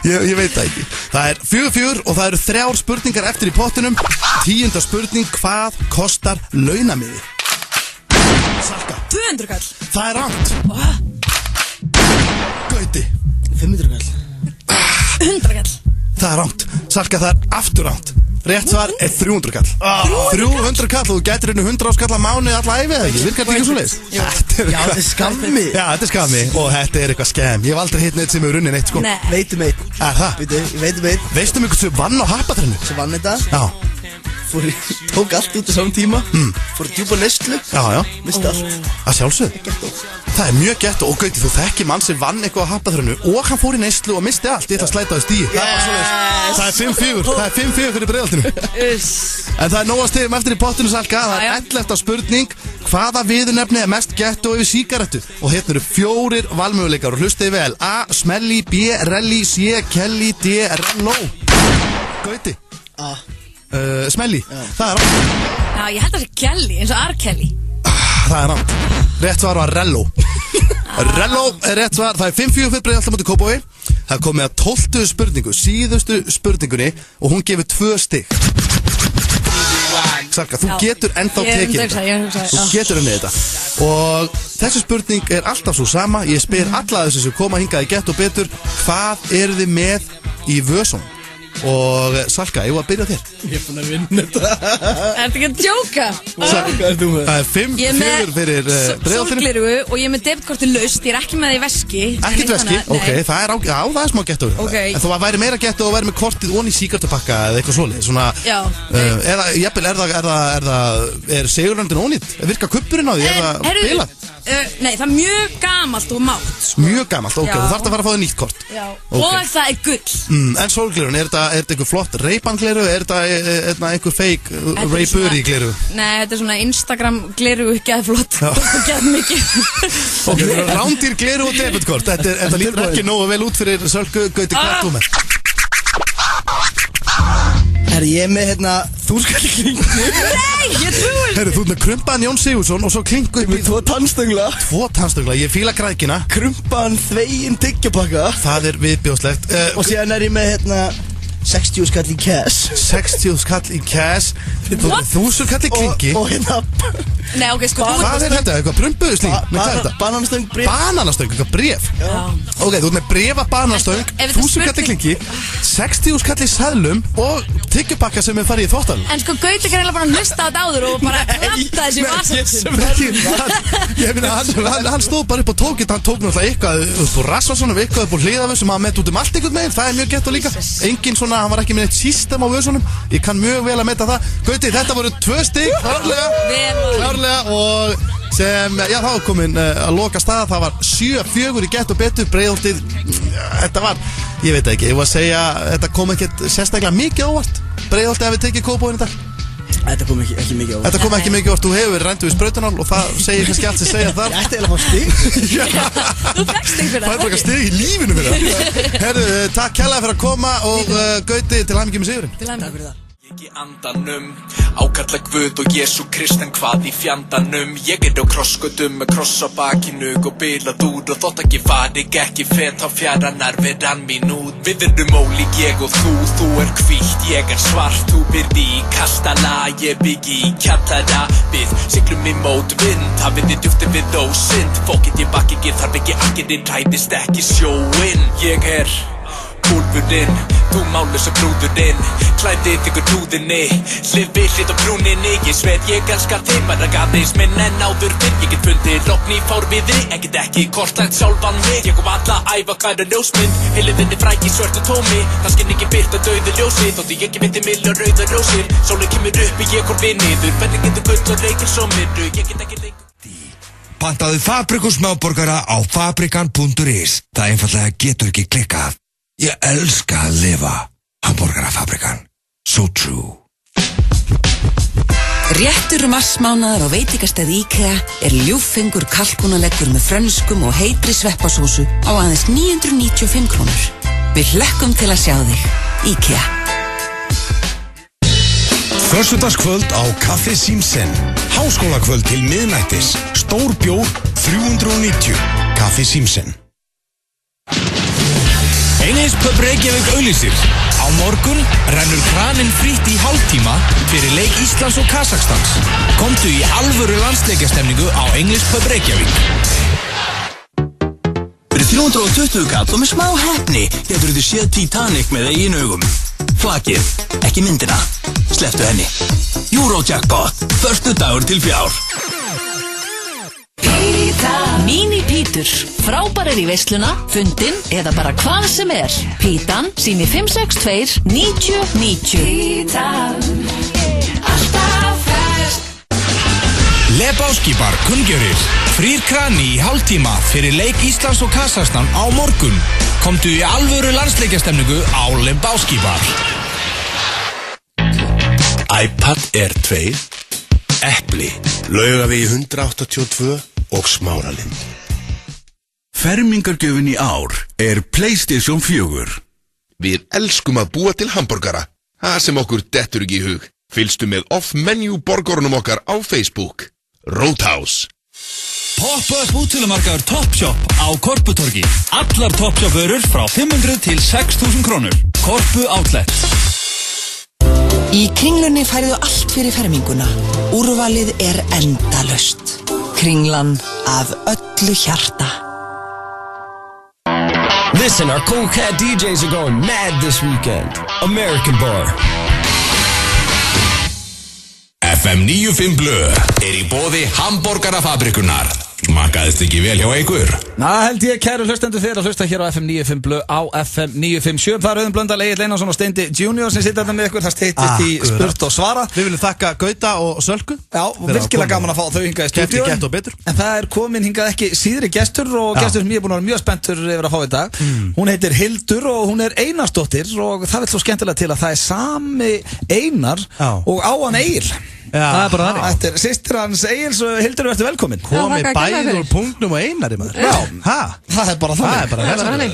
Já, ég veit það ekki. Það er 4-4 og það eru 3 spurningar eftir í pottinum. 10. spurning, hvað kostar launamiði? Salka. 200 kall. Það er rangt. Gauti. 500 kall. 100 kall. Það er rangt. Salka, það er aftur rangt. Rétt svar er 300 kall. 300 kall og þú gætir hennu 100 áskall að mánuði alla æfið eða ekki. Virkar þetta ekki svo leiðis? Já, þetta er skammi. Já, þetta er skammi og þetta er eitthvað skemm. Ég hef aldrei hitt neitt sem hefur runnið neitt sko. Nei. Veitum eitt. Það? Ég veitum eitt. Veistu mig hversu vann á happatrennu? Sem vann þetta? Já. Tók allt út á saman tíma. Fór djúpa neyslu. Já. Misti allt. Að sjálfsögðu. Það er mjög gett og Gauti, þú þekki mann sem vann eitthvað á happatrennu og hann fór í neyslu og misti allt. Ég ætla að slæta á stíi. Það er 5-4. Það er 5-4 fyrir Breiðholtinu. En það er nóg að stegum eftir í pottinu, Salka. Það er 11. spurning. Hvaða viðurnefni er mest getto yfir sígarettu? Og hérna eru 4 valmöguleikar og hlustiði vel. A. Smelli. B. Relli. C. Kelly. D. Rello. Gauti. A. Smelli. Það er rátt. Já, ég held að það sé Kelly, eins og R. Kelly. Það er rátt. Rétt svar var Rello. Rello er rétt svar. Það er 5-4 fyrir Breiðholt á móti Kópavogi. Það er komið að 12. spurningu, síðustu spurningunni og hún gefur 2 stig. Salka, þú getur ennþá tekið þetta. Þú getur ennið þetta. Og þessi spurning er alltaf svo sama. Ég spyr alla þessu sem koma hingað í Gett og betur. Hvað eru þið með í vösum? Og Salka, ég var að byrja þér. Ég er búin að vinna þetta. Ertu ekki að djóka? Salka, hvað er þú með? Það er 5-4 fyrir Breiðholtinu. Sólgleru og ég er með debitkorti laust. Ég er ekki með það í veski. Ekkert veski? Ok, það er það er smá getto. Okay. En þú væri meira getto og væri með kortið onni í síkartupakka eða eitthvað svoleið. Svona, já. Eða, jafnvel, er segurlöndin ónýtt? Virka kuppurinn á því? Er það bilað? Nei, það er mjög gamalt og mátt sko. Mjög gamalt, ok, þú þarft að fara að fá þig nýtt kort. Já, okay. Og það er gull. En sólglerun, er þetta einhver flott Ray-Ban-gleru? Er þetta einhver fake Ray-Burry-gleru? Nei, þetta er svona Instagram-gleru, ekki flott. Ekki að mikið. Ok, rándýr gleru og debitkort. Þetta lítur ekki nógu vel út fyrir Sölku Gauti Kvartúmer. Herri, ég er með þú skal klingu. Nei, ég trúi. Herri, þú er með krumpaðan Jón Sigurðsson og svo klingu upp í 2 tannstöngla. 2 tannstöngla, ég fíla grækina. Krumpaðan þveginn tyggjapakka. Það er viðbjóðslegt. Og síðan er ég með 60 skall í cash. 60 skall í cash. 1000 kalli klingi. Og hérna Nei, ok, sko Hvað þetta? Eitthvað prumpuðuslík? Hvað er þetta? Bananastöng, bréf. Bananastöng, eitthvað bréf? Ok, þú ert með bréfa bananastöng, 1000 kalli klingi, 60.000 kalli seðlum og tyggjupakka sem er farið í þvottan. En sko, Gauti er eiginlega bara að hlusta á þetta áður og bara planta þessi vasasum. Ég meina, hann stóð bara upp á tókið, hann tók náttúrulega eitthvað upp á rassvarsunum, eitthvað upp á hliðafum sem hann mett út út allt einhvern veginn, það mjög gett og líka. Engin svona, hann var ekki með eitt system á vöðsunum. Ég kann mjög vel að metta það. Gauti, þetta voru 2 stig, klárlega og sem, já, þá komin að loka staða, það var 7-4 í Gett og betur, Breiðholtið, þetta var, ég veit ekki, ég var að segja, þetta kom ekkert sérstaklega mikið ávart, Breiðholtið hafi tekið Kópavoginn í dag. Þetta kom ekki mikið ávart. Þetta kom ekki mikið ávart, þú hefur rændu við sprautunál og það segir kannski allt sem segja þar. Ég ætti eiginlega að fá stig. Þú fekk stig fyrir það. Það er bara stig í lífinu fyrir það. Herru, takk kærlega fyrir að koma og Gauti, til hamingju með sigurinn. Til hamingju fyrir það. Ég í andanum, ákalla Guð og Jesú Krist, en hvað í fjandanum? Ég á krossgötum með kross á bakinu og bilað úr og þótt ekki fari ekki fet á fjara nærveran mín út. Við erum ólík ég og þú er hvítt, ég er svart, þú byrði í kastala, ég byggi í kjallara. Við siglum í mót vind, hafið þið djúfti við ósynd, fókið ég bakkið þarf ekki akkirinn, ræðist ekki sjóinn. Ég er úlfurinn, þú mállus og brúðurinn, klæðið ykkur trúðinni, hlið við hlið og brúninni. Ég sver ég elskar þig, bara aðeins minn en áður fyrr. Ég get fundið logn í fárviðri, ekkert ekki kortlægt sjálfan mig. Ég kom alla æfa hvaða ljósmynd, heiliðinni fræk í svörtu tómi. Það skinn ekki byrta dauðu ljósi, þótti ég ekki myndi milja rauða rósir. Sólinn kemur upp í ég horfi niður, hvernig getur gull og reykir svo myrru, ég get ekki lengur. Pantaðu Fabriku smáborgara á fabrikan.is. Það einfallega getur ekki klikkað. Ég elska að lifa. Hamborgarafabrikan. So true. Réttur marsmánaðar á veitingastæði IKEA er ljúffengur kalkúnaleggur með frönskum og heitri sveppasósu á aðeins 995 krónur. Við hlökkum til að sjá þig. IKEA. Föstudagskvöld á Kaffi Símsen. Háskólakvöld til miðnættis. Stór bjór 390. Kaffi Símsen. Einheispub Reykjavík auglýsir. Á morgun rennur kraninn frítt í hálftíma fyrir leik Íslands og Kazakhstans. Komdu í alvöru landsleikjastemningu á Einheispub Reykjavík. Fyrir 320 kall og með smá heppni getur þið séð Titanic með eigin augum. Flakið, ekki myndina. Slepptu henni. Eurojackpot, förstu dagur til fjár. Mini-pítur, frábærir í veisluna, fundin eða bara hvað sem er. Pítan, sími 562 90 90. Pítan, alltaf fersk. Lebowski-bar kunngjörðir. Frýr krani í hálftíma fyrir leik Íslands og Kazakhstan á morgun. Komdu í alvöru landsleikjastemningu á Lebowski-bar. iPad Air 2, Epli, Laugavegi 182 og Smáralind. Fermingargjöfin í ár er PlayStation 4. Við elskum að búa til hamborgara. Það sem okkur dettur ekki í hug. Fylgstu með off-menu borgorunum okkar á Facebook. Roadhouse. Pop-up útsölumarkaður Topshop á Korputorgi. Allar Topshop-vörur frá 500 til 6.000 krónur. Korpu Outlet. Í Kringlunni færðu allt fyrir ferminguna. Úrvalið er endalaust. Kringlan af öllu hjarta. Listen, our cool cat DJs are going mad this weekend. American Bar. FM 95 Blö er í boði hamborgarafabrikunar. Makaðist ekki vel hjá einhver? Held ég, kæru hlustendur, fyrir að hlusta hér á FM 95 Blö á FM 957. Það er Auðun Blöndal, Egill Einarsson og Steindi Junior sem sitter þetta með ykkur. Það steyttist í spurt og svara. Við viljum þakka Gauta og Sölku. Já, virkilega gaman að fá þau hingað í stúdíu. Gett og betur. En það er komin hingað ekki síðri gestur og gestur sem ég er búin að vera mjög spenntur yfir að fá í dag. Hún heitir Hildur og hún er Einarsdóttir og það vil svo skemmtilega til að það er sami Einar og á hann Egil. Það er bara þannig. Þetta er systir hans Egils og Hildur, verður velkomin. Komið bæði úr punktnum og Einari maður. Það er bara þannig.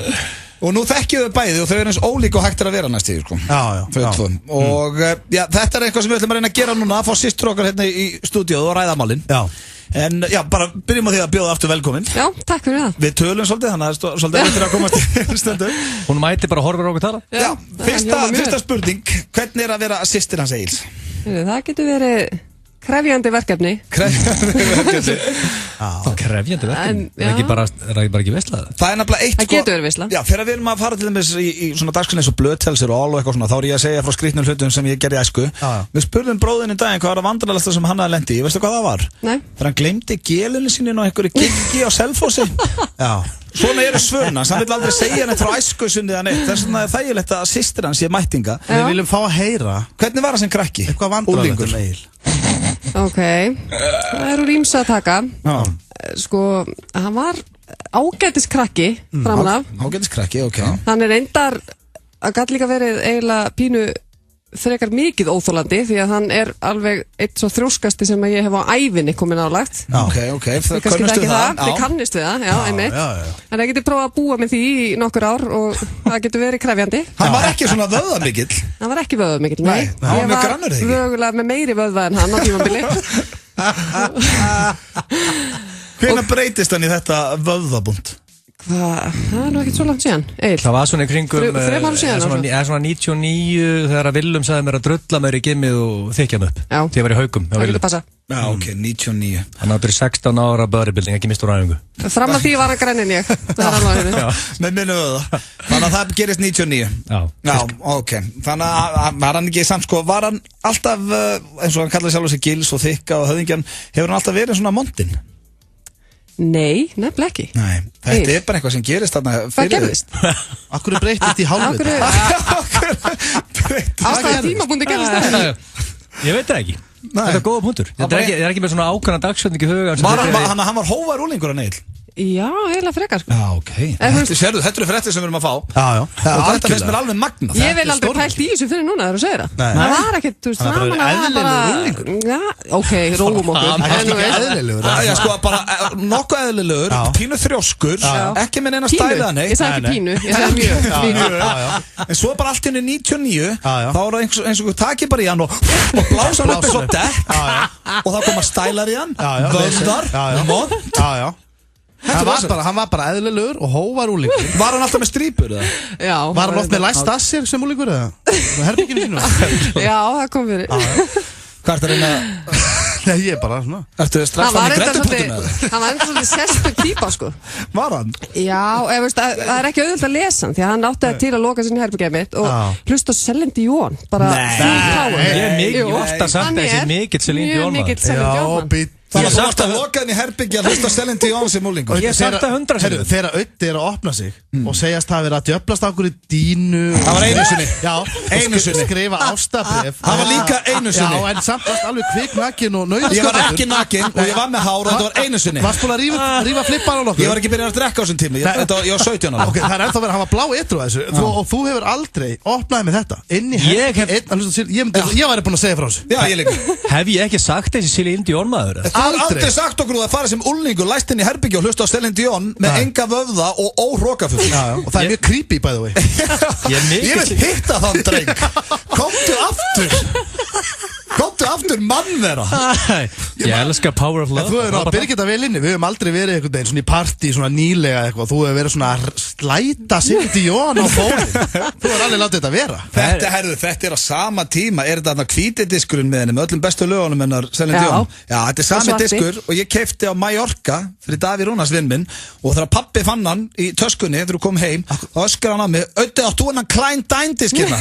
Og nú þekkjum við bæði og þau eru eins ólík og hægt er að vera næst í sko. Og þetta er eitthvað sem við ætlum að reyna að gera núna, að fá systur okkar hérna í stúdíóðu og ræða málin. En bara byrjum á því að bjóða aftur velkomin. Já, takk fyrir það. Við tölum svolítið, þannig að það er svolítið eftir að komast í stundu. Hún mæti bara að horfa okkur tala. Fyrsta spurning, hvernig er að vera systir hans Egils? Það getur verið krefjandi verkefni. Krefjandi verkefni? Er ekki bara ekki veisla það? Það nefnilega eitt Það getur verið veisla. Já, þegar við erum að fara til dæmis í svona dagskrá eins og blöðtelsir og ál og eitthvað svona, þá ég að segja frá skrýtnum hlutum sem ég gerði í æsku. Við spurðum bróðinn í daginn hvað var að vandræðasta sem hann hafði lent í. Veistu hvað það var? Nei. Þegar hann gleymdi gelunni sinni á einhverju giggi á Selfossi. Svona eru svörna, hann vill aldrei segja neitt frá æsku sinni eða neitt. Þess vegna er þægilegt að systir hans sé mættinga. Við viljum fá að heyra. Hvernig var það sem krakki? Eitthvað vandræðalegt Egil. Ok, það eru ýmsu að taka. Sko, hann var ágætis krakki framan af. Ágætis krakki, ok. Hann reyndar að gæti líka verið eiginlega pínu frekar mikið óþólandi því að hann alveg eitt svo þrjóskasti sem að ég hef á ævinni komin álagt. Ok, það kannistu það? Þið kannistu það, já, einmitt. En það getur prófað að búa með því í nokkur ár og það getur verið krefjandi. Hann var ekki svona vöðvamikill? Hann var ekki vöðvamikill, nei. Hann var mjög grannur, ég var vögulega með meiri vöðva en hann á tímabili. Hvenær breytist hann í þetta vöðvabúnd? Það nú ekkert svo langt síðan, Egil. Það var svona í kringum 3 ára síðan svona 99 þegar að Willum sagði mér að drulla mér í gimmið og þykja mig upp. Já. Því ég var í Haugum. Það getur passa. Já, ok, 99. Hann áttur í 16 ára bodybuilding, ekki mistur æfingu. Fram að því var hann grennin ég. Það alveg henni. Með minnu það. Þannig að það gerist 99. Já, ok. Þannig að var hann ekki samt sko, var hann alltaf, eins og hann kallaði sjálf sig gils og þykka og höfðingjan, hefur hann alltaf verið svona mondin? Nei, nefnilega ekki. Nei, þetta bara eitthvað sem gerist þarna fyrir. Hvað gerðist? Akkur breytist í hálfviti? Ástæða tímabundi gerðist það? Ég veit það ekki. Þetta er góða punktur. Þetta er ekki með svona ákvæmna dagsfjöldning í huga. Hann var hóvar úlingur að Egil? Já, eiginlega frekar sko. Já, ok. Þetta eru fréttir sem við erum að fá. Já. Og þetta finnst mér alveg magnað. Ég vil aldrei pælt í þessu fyrir núna þegar þú segir það. Það var ekkert, þú veist, framan að það bara... Já, ok, róum okkur. Hann var ekki eðlilegur. Já, sko, bara nokkuð eðlilegur, pínu þrjóskur, ekki með neina stæla neitt. Ég sagði ekki pínu, ég sagði mjög. En svo bara allt inn í 99, þá er það eins og takið bara í hann og blása hann upp eins og dekk og þá koma stælar í hann, völdar, mont. Hann var bara eðlilegur og hóvar úlingur. Var hann alltaf með strípur eða? Já. Var hann oft með læst að sér sem úlingur eða? Var herbygginu sínu? Já, það kom fyrir. Hvað er það að reyna? Nei, ég er bara svona. Ertu strax fann í grættupunktum eða? Hann var enda svolítið sérstök típa sko. Var hann? Já, það er ekki auðvitað að lesa hann því að hann átti til að loka sinni herbyggið mitt og hlusta á Celine Dion. Ég er ofta sagt að þessi mikill Celine Dion maður. Þannig að þú ert að loka henni í herbyggja að hlusta Celine Dion sem úlingur. Ég sagt það 100 sinni. Þegar Öddi er að opna sig og segjast það að vera að djöflast á okkur í dínu. Það var einu sinni. Já, einu sinni. Skrifa ástabrif. Það var líka einu sinni. Já, en samt varst alveg kviknakin og nauðskapur. Ég var ekki nakin og ég var með hár og þetta var einu sinni. Varst búin að rífa flippan á nokkuð? Ég var ekki byrjað að drekka á þessum tíma. Ég var 17 ára. Ok, það er ennþá verið að hafa blá ytru að þessu. Og þú hefur aldrei opnaði með þetta. Ég væri búin að segja frá þessu. Já, ég líka. Hef ég ekki sagt þessi Celine Dion maður? Aldrei sagt okkur að fara sem úlningur læst inn í herbyggja og hlusta á Celine Dion með enga vöfða og óhrókafull. Og það er mjög creepy by the way. Ég vil hitta þann dreng. Komdu aftur mannvera. Ég elskar Power of Love. Þú hefur náttúrulega byrgit að vel inni. Við höfum aldrei verið einhvern veginn svona í partí, svona nýlega eitthvað. Þú hefur verið svona að slæta Celine Dion á fónin. Þú hefur aldrei látið þetta vera. Þetta er á sama tíma. Er þetta þarna hvítidiskurinn með henni með öllum bestu lögunum hennar Celine Dion? Já, þetta er sami diskur og ég keypti á Mallorca fyrir Davíð Rúnars vinn minn og þegar pappi fann hann í töskunni þegar þú kom heim og öskar hann á mig Öddi, áttu hennan Klein Dine diskina?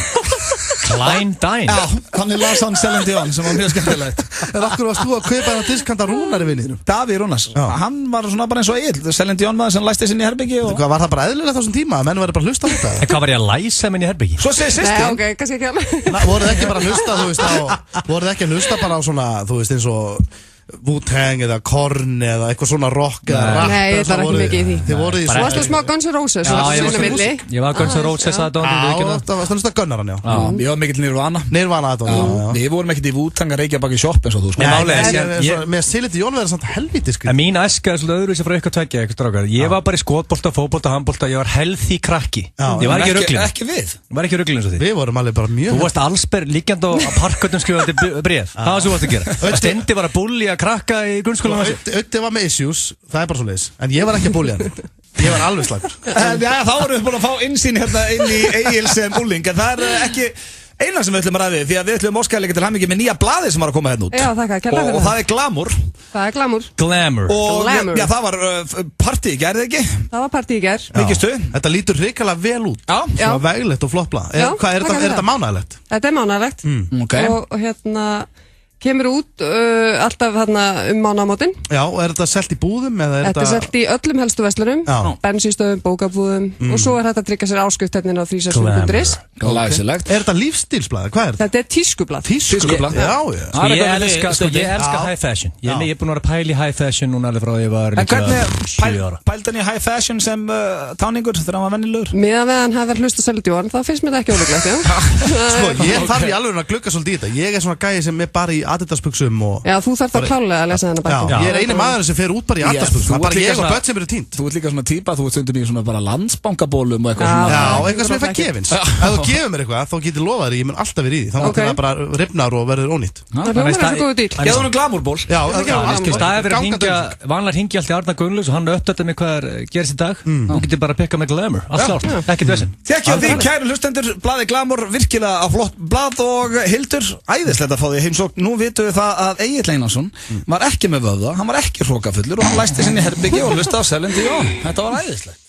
Klein Dine? Já, þannig las hann Celine Dion sem var mjög skemmtilegt. En okkur varst þú að kaupa hennan diskanda Rúnari vinninum? Davíð Rúnars, hann var svona bara eins og Egil Celine Dion maður sem læsti sinni í herbyggi og... Var það bara eðlilegt á þessum tíma? Menn verið bara að hlusta á þetta? En hvað var ég að læsa minni í herbyggi? Svo segir systir. Nei, ok, kannski ekki alveg. Voruð ekki bara að hlusta, þú veist, voruð ekki að hlusta bara á svona, þú veist, eins og Wu-Tang eða Korn eða eitthvað svona rock eða rap. Nei, það var ekki mikið í því. Þið voruð í svona. Þú varst að smá Guns N' Roses. Ég var Guns N' Roses að Dóndi. Já, það var stundist að Gunnaran, já. Ég var mikill Nirvana. Nirvana að Dóndi. Við vorum ekkert í Wu-Tang að reykja bak í sjopp eins og þú. Með Celine Dion verður samt helvítið skrið. En mín æska er svolítið öðruvísi frá ykkur tveggja, eitthvað strákar. Ég var bara í skotbolta, fótbolta, handbolta, ég var healthy krakki. Ég var ekki ruglinn. Ekki við. Ég var ekki ruglinn eins og þið. Við vorum alveg bara mjög. Þú varst allsber líkjandi á parkgötum skrifandi bréf. Það var svo varst að gera. Steindi var að bulja krakka í grunnskólanum. Öddi var með issues, það er bara svo leiðis. En ég var ekki að bulja hann. Ég var alveg slagur. Já, þá erum við búin að fá innsýn hérna inn í Egil sem úling. En það er Eina sem við ætlum að ræða því að við ætlum óskæðilega til hamingju með nýja blaði sem var að koma hérna út. Já, þakka, kærlega fyrir og það er Glamour. Það er Glamour. Og Glamour. Já, það var partí í gær, eða ekki? Það var partí í gær. Mikið stuð. Þetta lítur hrikalega vel út. Já. Svona veglegt og flott blað. Er þetta mánaðarlegt? Þetta er mánaðarlegt. Okay. Og hérna kemur út alltaf mánaðamótin. Já, og er þetta selt í búðum? Þetta er selt í öllum helstu verslunum, bensínstöðum, bókabúðum og svo er þetta að tryggja sér áskrift hérna á 367.is. Glæsilegt. Er þetta lífstílsblað? Hvað er þetta? Þetta er tískublað. Tískublað? Já. Ég elska high fashion. Ég er búin að vera pæl í high fashion núna alveg frá ég var 7 ára. Pælt hann í high fashion sem táningur þegar hann var vennilegur? Meðan við hann hafi hlust að selja djóðan, þá finnst mér það ekki ólíklegt, Sko, ég þarf í alveg að glugga svolítið í þetta. Ég er svona gæi sem er bara í Adidas-buxum og... Já, þú þarf það klálega að lesa þennan bækinn. Já, ég er eini maður sem fer út bara í Adidas-buxum. Það er bara ég og börn sem eru tínt. Þú ert líka svona típa, þú ert stundum í svona bara landsbankabólum og eitthvað svona. Já, eitthvað sem ég fæ gefins. Ef þú gefur mér eitthvað, þá getur lofað þér, ég mun alltaf verið í því. Þá það bara rifnar og verður ónýtt. Það er svo góðu dýl. Ég hafði nú Glamourból. Já, vanlega hringi alltaf Gunnlaugs og hann uppdætti mig hvað gerist í dag. Þú getur bara að pikka með Glamour. Allt klárt, ekkert vesen. Þekki á því, kæru hlustendur, blaði Glamour, virkilega á flott blað og Hildur, æðislegt að fá því heimsókn. Nú vitum við það að Egill Einarsson var ekki með vöðva, hann var ekki hrókafullur og hann læsti sinni herbyggi og hlusta á Celine Dion. Þetta var æðislegt.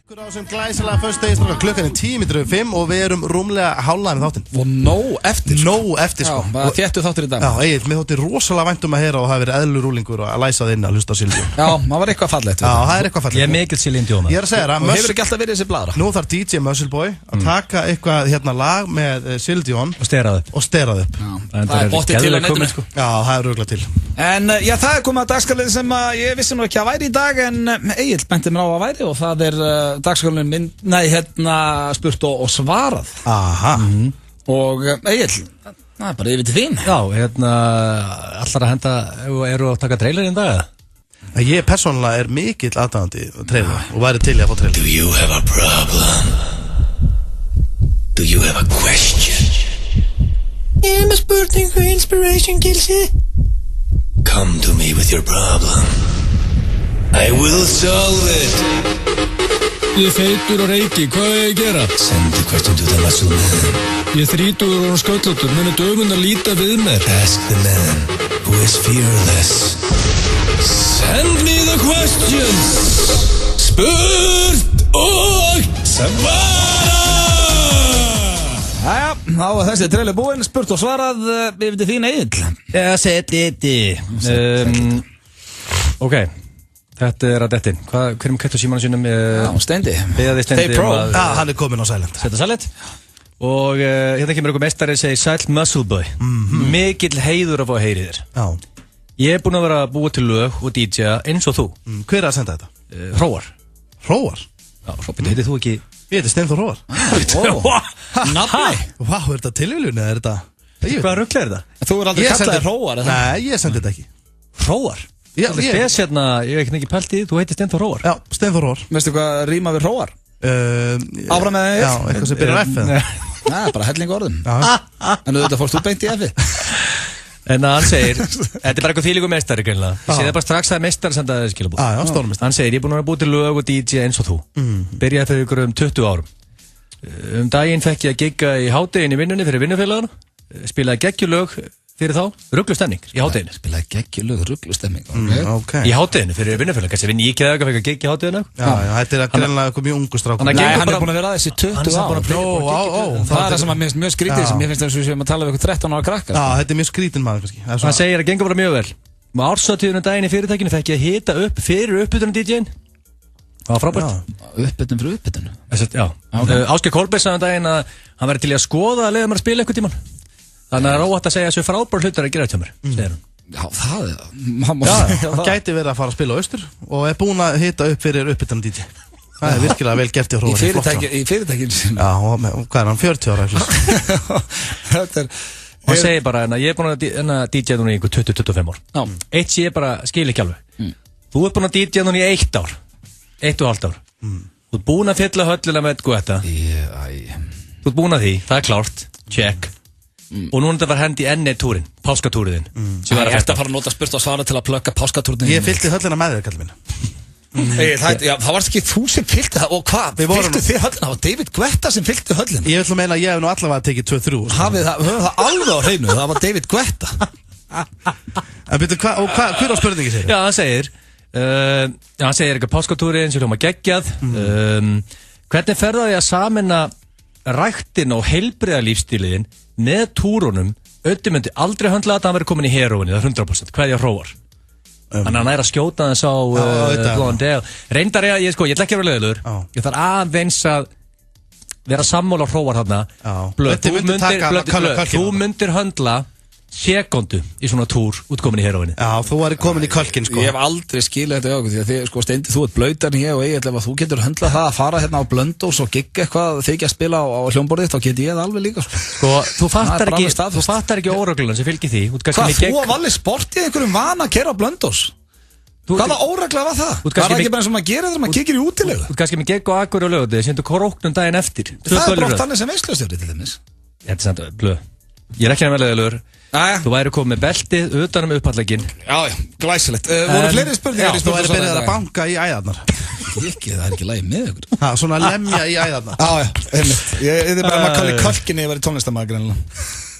Á sem glæsilega föstudegisstrákar, klukkan er 10:05 og við erum rúmlega hálfnaði með þáttinn. Og nóg eftir. Nóg eftir, sko. Já, bara þéttu þáttur í dag. Já, Egill, mér þótti rosalega vænt að heyra og það hafi verið eðlur rúlingur og að læsa það inn að hlusta á Celine Dion. Já, það var eitthvað fallegt. Já, það er eitthvað fallegt. Ég er mikill Celine Dion. Ég er að segja það. Og hefur ekki alltaf verið þessi bladra. Nú þarf DJ Muscle Boy að taka eitthvað lag með Celine Dion og steraði upp. Það er bóttið til á netinu. Já, það er örugglega til. En já, það er komið að dagskrálið sem ég vissi nú ekki að væri í dag en Egill benti mér á að væri og það er dagskrálið minn, spurt og svarað. Aha. Og Egill, það er bara yfir til þín. Já, allar að henda, eru að taka trailer í dag eða? Ég persónulega er mikill aðdáandi trailer og væri til ég að fá trailer. Do you have a problem? Do you have a question? Ég er með spurningu, inspiration, Gilsi. Come to me with your problem. I will solve it. Ég er feitur og reiki, hvað er ég að gera? Send the question to the muscle man. Ég er 30 og sköllóttur, muni dögun að líta við mér. Ask the man who is fearless. Send me the questions. Spurt og svara. Jæja, þá er þessi trailer búinn, spurt og svarað yfir til þín Egill. Ég seti. Ok. Þetta er að dettin. Hverjum kættu símanum sínum? Já, Steindi. Steindi Pro. Já, hann er komin á Silent. Setta Silent. Og hérna kemur einhver meistari segi Sæll Muscle Boy. Mikill heiður að fá að heyri þér. Já. Ég er búinn að vera að búa til lög og DJ eins og þú. Hver er að senda þetta? Hróar. Hróar? Já, Hrópið, heitir þú ekki? Ég heiti Steinþór Hróar. Nafni? Vá, er þetta tilviljun eða er þetta? Hvað rugl er þetta? Þú er aldrei kallaði Hróar, eða? Nei, ég sendi þetta ekki. Hróar? Já, ég spes hérna, ég hef ekki pælt í því, þú heitir Steinþór Hróar. Já, Steinþór Hróar. Veistu hvað rýma við Hróar? Áfram með þig? Já, eitthvað sem byrjar F eða? Nei, bara helling orðum. En auðvitað fórst þú beint í F-ið. En hann segir, þetta er bara eitthvað þvílíkur meistari greinlega. Ég sé það bara strax að meistari senda það skilabúð. Já, stórmeistari. Hann segir, ég er búinn að vera búið til lög og DJ eins og þú. Byrjaði fyrir ykkur 20 árum. Daginn fekk ég að gigga í hádegin í vinnunni fyrir vinnufélagana. Spilaði geggjulög fyrir þá, ruglustemming í hádeginu. Spilaði geggjulög, ruglustemming, Í hádeginu fyrir vinnufélag, kannski vinn ég ekki eða fekk að gigga í hádeginu. Já, þetta er greinlega eitthvað mjög ungu strákur. Nei, hann er búinn að vera aðeins í 20 ár. Það er það sem er mjög skrítið, sem ég finnst að við séum að tala um eitthvað 13 ára krakka. Já, þetta er mjög skrítin maður kannski. Hann segir að gengur bara mjög vel. Með árshátíðunum daginn í fyrirtækinu fekk ég að hita upp fyrir uppbytunum DJ-in. Það var frábært. Uppbytun fyrir uppbytun? Já. Ásgeir Kolbeins sagði daginn að hann væri til í að skoða að leiða mér að spila eitthvað tíman. Þannig að það er óhætt að segja að þessu frábær hlutar að gera þetta hjá mér, segir hann. Já, það er... Hann gæti verið að fara að spila á austur og er búinn að hita upp fyrir uppbytunum DJ. Það er virkilega vel gert í Hróar. Í fyrirtækinu sinni? Já, hvað er hann, 40 ára? Þetta er... Og hann segir bara, ég er búinn að DJ núna í einhver 20-25 ár. Eitt sé ég bara skil ekki alveg. Þú er búinn að DJ núna í 1 ár. 1,5 ár. Þú ert búinn að fylla höllina með þetta. Þú ert búinn að því, það er klárt. Check. Og núna þetta var hendi enni túrin, páskatúriðin. Ég ætti að fara að nota spurt og svara til að plugga páskatúriðin. Ég fyllti höllina með þér, kallið mín. Það varst ekki þú sem fylgti það. Og hvað, fylgtu þið höllina? Það var David Guetta sem fylgti höllina. Ég vil meina að ég hef nú allavega tekið 2-3. Höfum það alveg á hreinu. Það var David Guetta. En byrju, hver á spurningi segir? Já, hann segir eitthvað páskatúrin sem hljóma geggjað. Hvernig ferða því að sameina ræktin og heilbrigða lífstíliðin með túrunum? Öddi myndi aldrei höndla að hann veri komin í heroinni, það er 100%. Hverja hróar? Þannig að hann að skjóta þess á góðan dag. Reyndar ég ætla ekki að vera leiðilegur. Ég þarf aðeins að vera sammála hróar þarna. Þú myndir höndla sekundu í svona túr útkomin í heroinni. Já, þú væri komin í kölkin sko. Ég hef aldrei skilað þetta því að þið, Steindi, þú ert blautarn hér og ég ef þú getur höndlað það að fara hérna á Blönduós og gigga eitthvað þegar ekki að spila á hljómborðið þá get ég það alveg líka sko. Þú fattar ekki óregluna sem fylgir því. Hvað, þú að valið sport í einhverjum vana að keyra á Blönduós? Hvaða óregla var það? Var það ekki bara eins og maður gerir þegar maður kikir í útilegu? Þú kannski með gegg og akkur og lögðu, sendu króknum daginn eftir. Það er bara þannig sem veislustjóri til dæmis. Þetta er samt blöð. Ég er ekki að velja þú væri komið með beltið utanum upphandlegin. Já, glæsilegt. Voru fleiri spurningar? Þú væri byrjað að banka í æðarnar. Það er ekki lagi með ykkur. Svona lemja í æðarnar. Já, einmitt. Ég er bara að kalla kölkinni ég var í tónlistarmaður.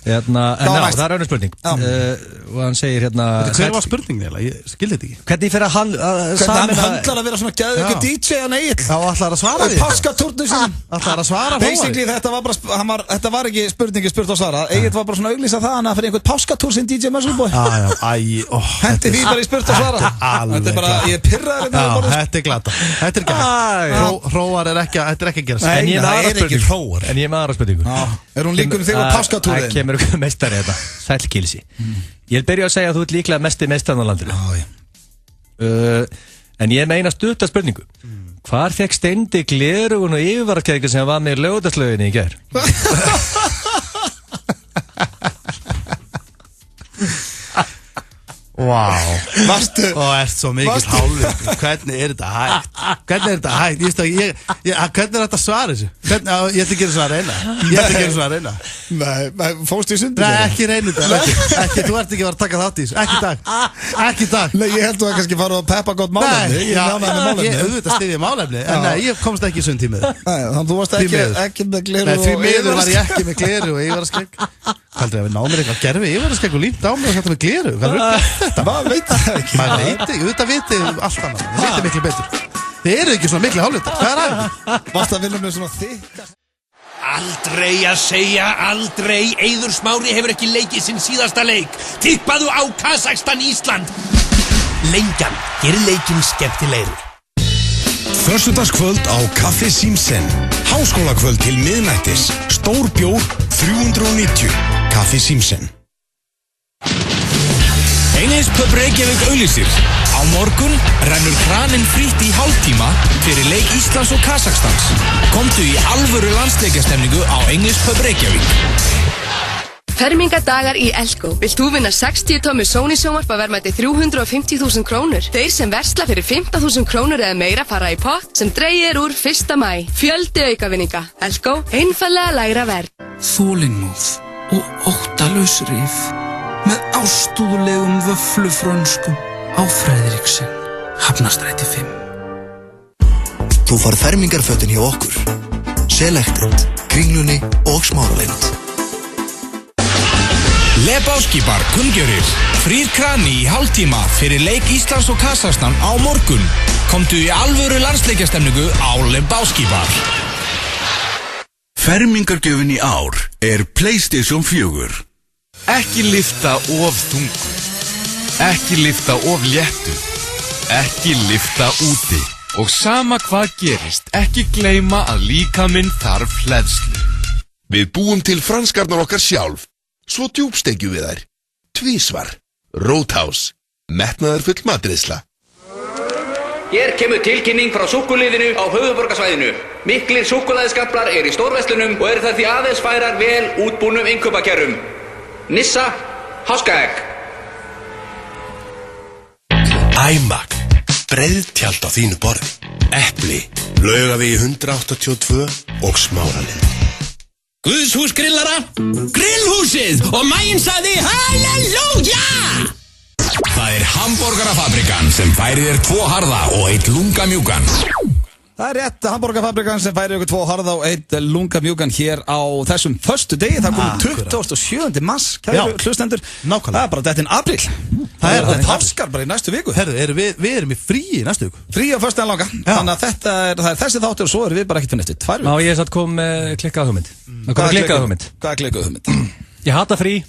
Það er önnur spurning. Og hann segir hver var spurningin? Ég skildi þetta ekki. Hvernig fyrir að hvernig hann höndlar að vera svona gæðugur DJ hann Egill? Já, ætlar að svara því. Páskatúrnu sinni. Ætlar að svara basically þetta var ekki spurningi spurt og svara. Egill var bara svona auglýsa það hann að fyrir einhvern páskatúr sem DJ Muscleboy. Hendi því bara í spurt og svara. Þetta er bara, ég er pirraður. Þetta er glata. Þetta er gæt. Hróar er ekki að gerast. En ég með aðra spurningu. Er hún líkur þig á páskatúrin? Það kemur meistari þetta, sælkilsi. Ég vil byrja að segja að þú ert líklega meistarinn á landinu. En ég meina stutta spurningu. Hvar fekk Steindi glerugun og yfirvarakeðingu sem var með í Laugardalslauginni í gær? Varstu og ert svo mikill hálfur. Hvernig er þetta hægt? Hvernig er þetta svara þessu? Ég ætti ekki að reyna. Nei, fórstu í sundur? Nei, ekki reyna þetta. Þú ert ekki að taka þátt í þessu. Ekki í dag. Nei, ég held að kannski fara að peppa gott málefni. Ég auðvitað stiðja málefni. En nei, ég komst ekki í sundtímið. Þannig að þú varst ekki með gleru. Nei, því miður var ég ekki með gleru og yfirvaraskegg. Haldur að við náðum eitthvað gerfi yfirvaraskegg og límt á mig og þetta með gleru. Maður veit það ekki. Maður veit ekki, auðvitað vitið allt annað. Þið vitið miklu betur. Þið eru ekki svona miklu hálfleitar. Hvað er aðeins? Varst að vinna með svona þykast? Aldrei að segja aldrei. Eiður Smári hefur ekki leikið sinn síðasta leik. Tippaðu á Kazakstan Ísland. Lengjan gerir leikinn skemmtilegur. Föstudagskvöld á Kaffi Símsen. Háskólakvöld til miðnættis. Stór bjór 390. Kaffi Símsen. Englispub Reykjavík auglýsir. Á morgun rennur kraninn frítt í hálftíma fyrir leik Íslands og Kazakstans. Komdu í alvöru landsleikjastemningu á Englispub Reykjavík. Fermingadagar í Elko. Vilt þú vinna 60 tómmu Sony sjónvarp að verðmæti 350.000 krónur? Þeir sem versla fyrir 15.000 krónur eða meira fara í pott sem dregið er úr 1. maí. Fjöldi aukavinninga. Elko, einfallega lægra verð. Þolinmóð og óttalaus ríf með ástúðulegum vöfflufrönskum á Fredriksen, Hafnarstræti 5. Þú far fermingarfötin hjá okkur. Selected, Kringlunni og Smáralind. Lebowski bar kunngjörðir. Frýr krani í hálftíma fyrir leik Íslands og Kazakstan á morgun. Komdu í alvöru landsleikjastemningu á Lebowski bar. Fermingargjöfin í ár er PlayStation 4. Ekki lyfta of þungu. Ekki lyfta of léttu. Ekki lyfta úti. Og sama hvað gerist, ekki gleyma að líkaminn þarf hleðslu. Við búum til franskarnar okkar sjálf. Svo djúpstekjum við þær. Tvísvar. Roadhouse. Metnaðarfull matreiðsla. Hér kemur tilkynning frá súkkulaðinu á höfuðborgarsvæðinu. Miklir súkkulaðiskaflar í stórverslunum og það því aðeins færar vel útbúnum innkaupakerrum. Nissa, Háskaegg. iMac. Breiðtjald á þínu borði. Epli. Laugavegi 182 og Smáralind. Guðshús grillara, grillhúsið og maginn sagði halleluja! Það Hamborgarafabrikan sem færir þér 2 harða og 1 lungamjúkan. Það rétt, Hamborgarafabrikan sem færir ykkur 2 harða og 1 lungamjúkan hér á þessum föstu degi. Það komið 27. mars, kæru hlustendur. Nákvæmlega. Það bara þetta apríl. Það er páskar bara í næstu viku. Herðu, við erum í fríi í næstu viku. Frí á föstudagen langa. Þannig að það er þessi þáttur og svo erum við bara ekkert fyrir næstu 2 vikur. Já, ég satt kom klikkað hugmynd. Hvað er klikkað hugmynd? Ég hata frí.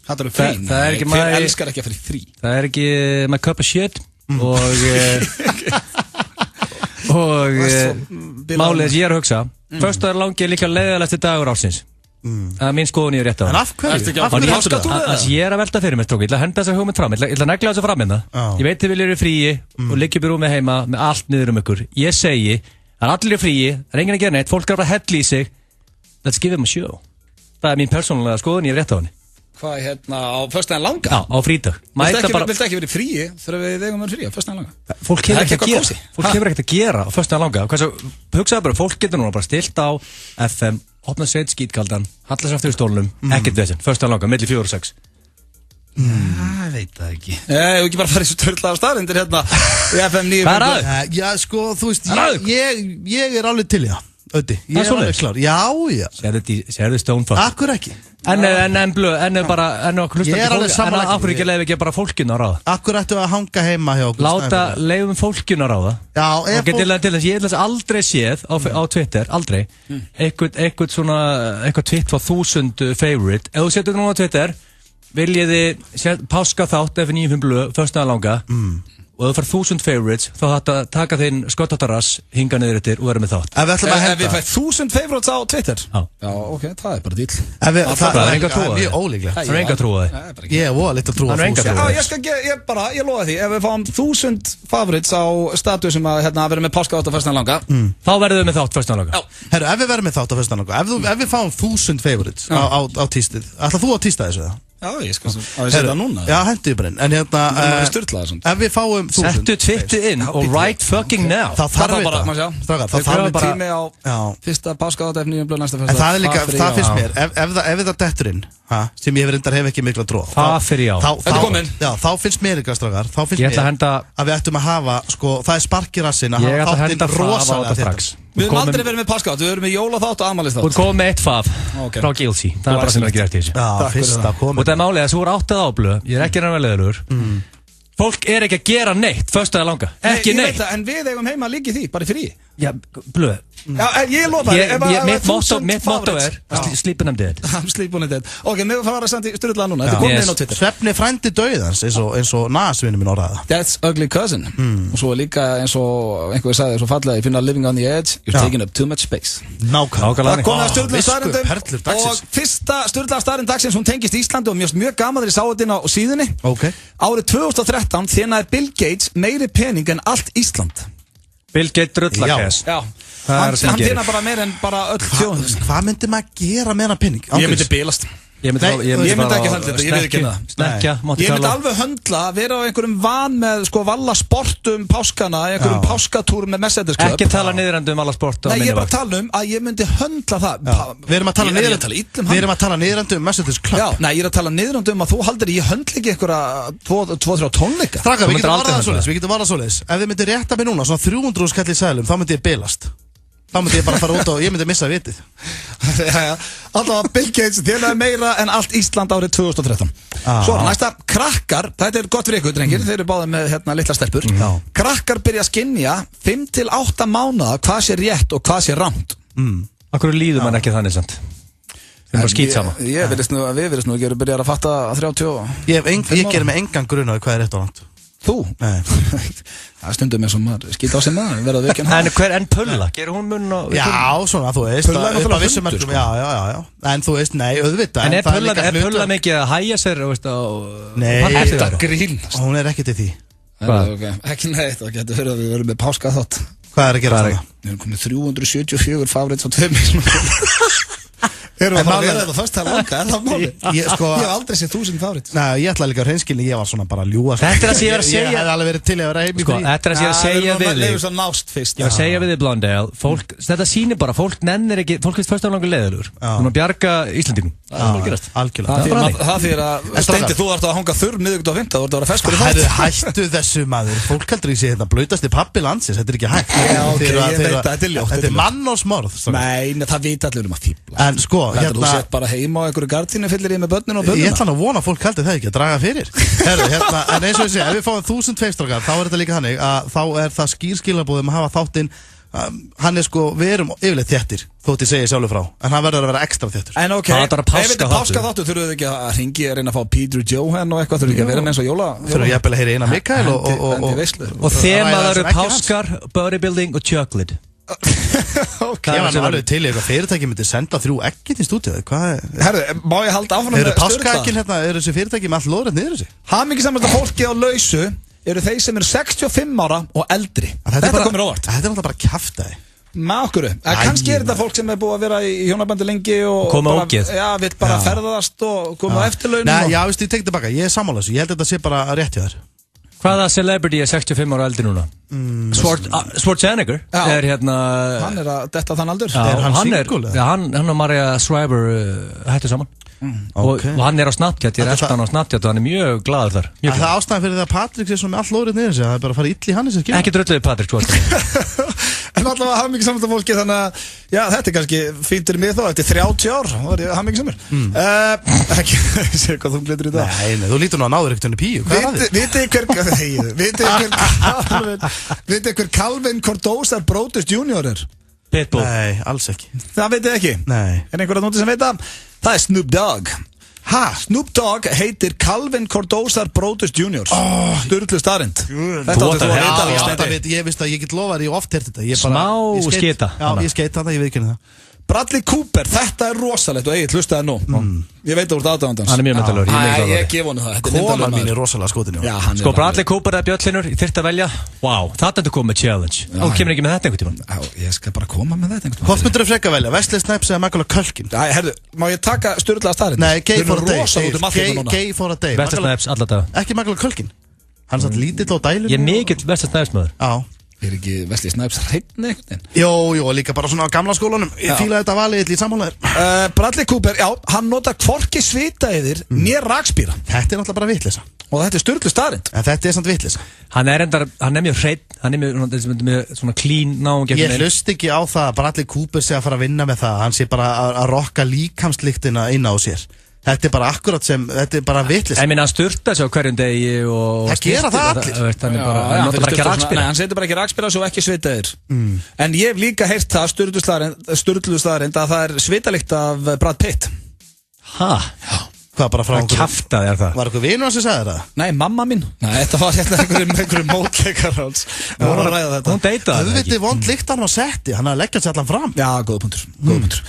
Hatar þú frí? Hver elskar ekki að fyrir frí? Það er ekki my cup of shit og málið sem ég er að hugsa föstudagur langi er líka leiðalegasti dagur ársins. Það er mín skoðun í rétt á. En af hverju? Ég er að velta fyrir mér, strók. Ég ætla að henda þessa hugmynd fram. Ég ætla að negla þessa fram hérna. Ég veit þið viljið eru fríi og liggjum í rúmi heima með allt niður ykkur. Ég segi, það er allir í fríi, það er enginn að gera neitt, fólk er að hella í sig. Let's give them a show. Það er mín persónulega skoðun í rétt á henni. Hvað á föstudagen langa? Já, á frídag. Viltu ekki verið fríi þegar við eigum að vera fríi á föstudagen langa? Fólk hefur ekkert að gera á föstudagen langa. Hugsaðu bara, fólk getur núna bara stilt á FM, opna sveit skítkaldan, hallar sér aftur í stólnum, ekkert þessin, föstudagen langa, milli 4 og 6. Ég veit það ekki. Ég hef ekki bara farið svo törlaða staðrindir hérna í FM 9. Hvað er aðeins? Já, sko, þú veist, ég er alveg til í það. Öddi, ég er alveg klár. Já. Sérðu stónfall. Akkur ekki. En okkur hlustar ekki fólk, en okkur ekki leiðum ekki bara fólkinu að ráða. Akkur ættu að hanga heima hjá okkur. Láta leiðum fólkinu að ráða. Já, og til þess, ég hef aldrei séð á Twitter, aldrei, eitthvað tweet frá 1000 favorite. Ef þú setur núna á Twitter, viljið þið páska þátt F95 blöð, föstudagen langa, og ef þú fær 1000 favorites, þá hættu að taka þinn skottáttarrass, hinga niður eftir og vera með þátt. Ef við fær 1000 favorites á Twitter? Já, ok, það er bara dýl. Það er enga að trúa mjög ólíklegt. Það er enga að trúa þig. Ég er volið að trúa því. Ég lofa því, ef við fáum 1000 favorites á statu sem að vera með páska þátt á föstudagen langa, þá verðum við með þátt föstudagen langa. Herru, ef við verðum með þátt á föstudagen langa, ef við fáum 1000 favorites á tístið, ætlar þú að tísta þessu það? Já, ég skal setja núna. Já, hendur ég bara inn. En ef við fáum 1000. Settu Twitter inn og right fucking now. Það þarf við tími á fyrsta páskaðátt F9 blöð næsta fyrsta. En það er líka, það finnst mér, ef það dettur inn, sem ég hef ekki mikla trú á. Það fyrir já. Þá finnst mér ykkur strákar, þá finnst mér að við ættum að hafa, sko, það er spark í rassinn að hafa þáttinn rosalega þetta. Við höfum aldrei verið með páskaðátt, við höfum með jólaþátt og afmælisþátt. Þú komið með 1 faf frá Gilsi. Það er bara sem ekki eftir þessu. Já, fyrsta komið. Og það er málið að þú er 8 áblöð, ég er ekki rannvegilegur. Fólk er ekki að gera neitt föstudagen langa. Ekki neitt. Ég veit það, en við eigum heima líka í því, bara í frí. Já, blöð. Já, ég lofa þér. Mitt motto er sleep and I'm dead. Sleep and I'm dead. Ok, mér var að senda í styrlaða núna. Þetta er komið inn á Twitter. Svefni frændi dauðans, eins og nasvinni minn orðaða. That's ugly cousin. Og svo líka eins og einhver sagði, svo fallega, ég finna living on the edge, you're taking up too much space. Nákvæmlega. Það komið að styrlaða staðrindum og fyrsta styrlaða staðrind dagsins, hún tengist Íslandi og mjög gaman þegar ég sá þetta á síðunni. Árið 2013 þjenaði Bill Gates meiri pening en allt Ísland. Bill Gates drullakess. Já. Hann þjenar bara meir en bara öll þjóðin. Hvað myndi maður gera með hana pening? Ég myndi bilast. Ég myndi ekki höndla þetta, ég veit ekki það. Snekkja, ég myndi alveg höndla, vera á einhverjum van með Valla Sport páskana, einhverjum páskatúr með Mercedes Club. Ekki tala niðrandi um Valla Sport á minni vakt. Nei, ég er bara að tala að ég myndi höndla það. Við erum að tala niðrandi um Mercedes Club. Já, nei, ég er að tala niðrandi um að þú haldir ég höndla ekki einhverja 2-3 tónleika. Strákar, við getum varað svoleiðis. Ef þið myndir rétta mig núna, svona 300 skall í seðlum, þá myndi ég bilast. Þá myndi ég bara fara út og ég myndi missa vitið. Alltaf Bill Gates þjenaði meira en allt Ísland árið 2013. Svo næsta, krakkar, þetta er gott fyrir ykkur drengir, þeir eru báðið með litla stelpur. Krakkar byrja að skynja 5-8 mánuða hvað sé rétt og hvað sé rangt. Akkur líður mann ekki þannig samt? Þeir eru bara skýt saman. Við virðist nú ekki að byrja að fatta 30. Ég gerir mig engan grunaði hvað er rétt og rangt. Þú? Nei. Það stundum með sem maður skýta á sig maður, verða við ekki En Pulla, gerir hún munn og... Já, svona, þú veist. Pulla er náttúrulega hundur, sko. Já. En þú veist, nei, auðvitað. En er Pulla mikið að hæja sér, veist, Nei, þetta grínast. Hún er ekki til því. Ekki neitt, það getur fyrir að við verum með páska þátt. Hvað er að gera það? Við erum komið 374 favorites á 2 mínútur. Erum við að vera þetta fyrst að langa, það máli? Ég hef aldrei séð 1000 fárið. Nei, ég ætla líka að hreinskilni, ég var svona bara að ljúga. Þetta er að ég er að segja. Ég hef alveg verið til að vera heim í frí. Þetta er að ég er að segja við þig. Leifur svo nást fyrst. Ég var að segja við þig, Blondale, þetta sýnir bara, fólk nennir ekki, fólk veist fyrst af langur leiðilegur. Þú erum að bjarga Íslandingum. Algjörlega. Það fyrir að Steindi, þú ert að hanga þurr miðvikudag á 5, þú ert að vera feskur í þátt. Hættu þessu maður, fólk heldur ekki þetta blöytasti pabbi landsins, þetta er ekki hægt. Þetta er mann og smorð. Nei, það vita allir að fíbla. En sko, þú sett bara heima á einhverju gardínu fyllir í með börninu og börnuna. Ég ætla að vona að fólk heldur það ekki að draga fyrir. En eins og ég sé, ef við fáum 1000 feistrákar, þá þetta líka þannig að þá það skýrskilabúðum að hafa þáttinn. Hann sko, við erum yfirleitt þéttir þótt ég segi sjálfur frá, en hann verður að vera ekstra þéttir. En ok, ef þetta er páska þáttu þurfuðu þið ekki að ringi að reyna að fá Peter Johan og eitthvað, þurfuðu ekki að vera með eins og jóla. Þurfuðu jafnvel að heyra Einar Mikael og þemað eru páskar, bodybuilding og chocolate. Ég var alveg til í eitthvað fyrirtæki myndi senda 3 eggi til stúdíu. Herðu, má ég halda áfram með páskaeggin hérna, eru þessi fyrirtæki með allt lóðrætt niður þessi? Hamingjusamasta fólkið á lausu eru þeir sem eru 65 ára og eldri. Þetta komir óvart. Þetta er alltaf bara kjaftaði. Með okkur. Kannski er þetta fólk sem er búið að vera í hjónabandi lengi og koma ógeð. Já, vill bara ferðast og koma á eftirlaunum. Nei, já, veist, ég tek tilbaka. Ég er sammála þessu. Ég held að þetta sé bara rétt hjá þér. Hvaða celebrity er 65 ára og eldri núna? Schwarzenegger er hérna... Hann er að detta þann aldur. Er hann single? Já, hann og Maria Shriver hættu saman. Og hann er á Snapchat, ég er eftir hann á Snapchat og hann er mjög glaður þar. Það er ástæðan fyrir það að Patrik sé svona með allt lórið niður sig, það er bara að fara illa í hann sem skilur. Ekki drulluði Patrik, En allavega hamingjusamasta fólki, þannig að já, þetta er kannski fínt fyrir mig þá, eftir 30 ár þá er ég hamingjusamur. Ekki, sé hvað þú gletur í dag. Nei, þú lítur nú að náður ekkert unni píu, hvað er það? Vitið hver Calvin Cordozar Brodus Jr. er? Pitbull. Nei, alls ekki. Það vitið ekki? Nei. Er einhver að núti sem veit það? Það er Snoop Dogg. Snoop Dogg heitir Calvin Cordozar Brodus Jr. Sturlu starrend. Þetta áttu þú að vita. Ég veist að ég get lofað að ég oft hert þetta. Smá skeita. Já, ég skeita þetta, ég veit ekki það. Bradley Cooper, þetta er rosalegt og Egill, hlustaði nú. Ég veit að þú ert aðdáðandans. Hann er mjög myndalur. Ég gef honum það. Konan mín er rosalega skotin. Sko, Bradley Cooper er bjöllinur, ég þyrfti að velja. Wow, þetta er komið með challenge. Þú kemur ekki með þetta einhvern tímann. Já, ég skal bara koma með þetta einhvern tímann. Hvort myndir þú freka velja, Wesley Snipes eða Macaulay Culkin? Herðu, má ég taka sturlaða staðarinn? Nei, Gay for a Day. Wesley Snipes, alla daga. Ekki Macaulay Culkin. Hann satt lítill á dælunum. Ég er mikill Wesley Snipes maður. Já. Er ekki Wesley Snipes hreinn eitthvað? Jó, líka bara svona á gamla skólanum. Ég fílaði þetta valið í sammálaðir. Bradley Cooper, já, hann notar hvorki svitaðir mér rakspýra. Þetta er náttúrulega bara vitleysa. Og þetta er sturlu staðrind. En þetta er samt vitleysa. Hann er mjög hreinn, hann er mjög svona clean náung. Ég hlust ekki á það að Bradley Cooper sé að fara að vinna með það. Hann sé bara að rokka líkamslyktina inn á sér. Þetta er bara akkurat sem, þetta er bara vitleysa. Ég minna hann sturta sig á hverjum degi og... Það gera það allir. Hann notar bara ekki rakspýra. Nei, hann setur bara ekki rakspýra svo ekki svitaðir. En ég hef líka heyrt það, sturlu staðrind, að það er svitalykt af Brad Pitt. Hæ? Hvað bara frá einhverju? Það kjaftaði það. Var eitthvað vinur hans sem sagði það? Nei, mamma mín. Nei, þetta var hérna einhverju mótleikar hans. Hún deytaði það ekki. Þú veitir vond líkt hann á setti, hann hafði leggjað sér allan fram. Já, góða punktur.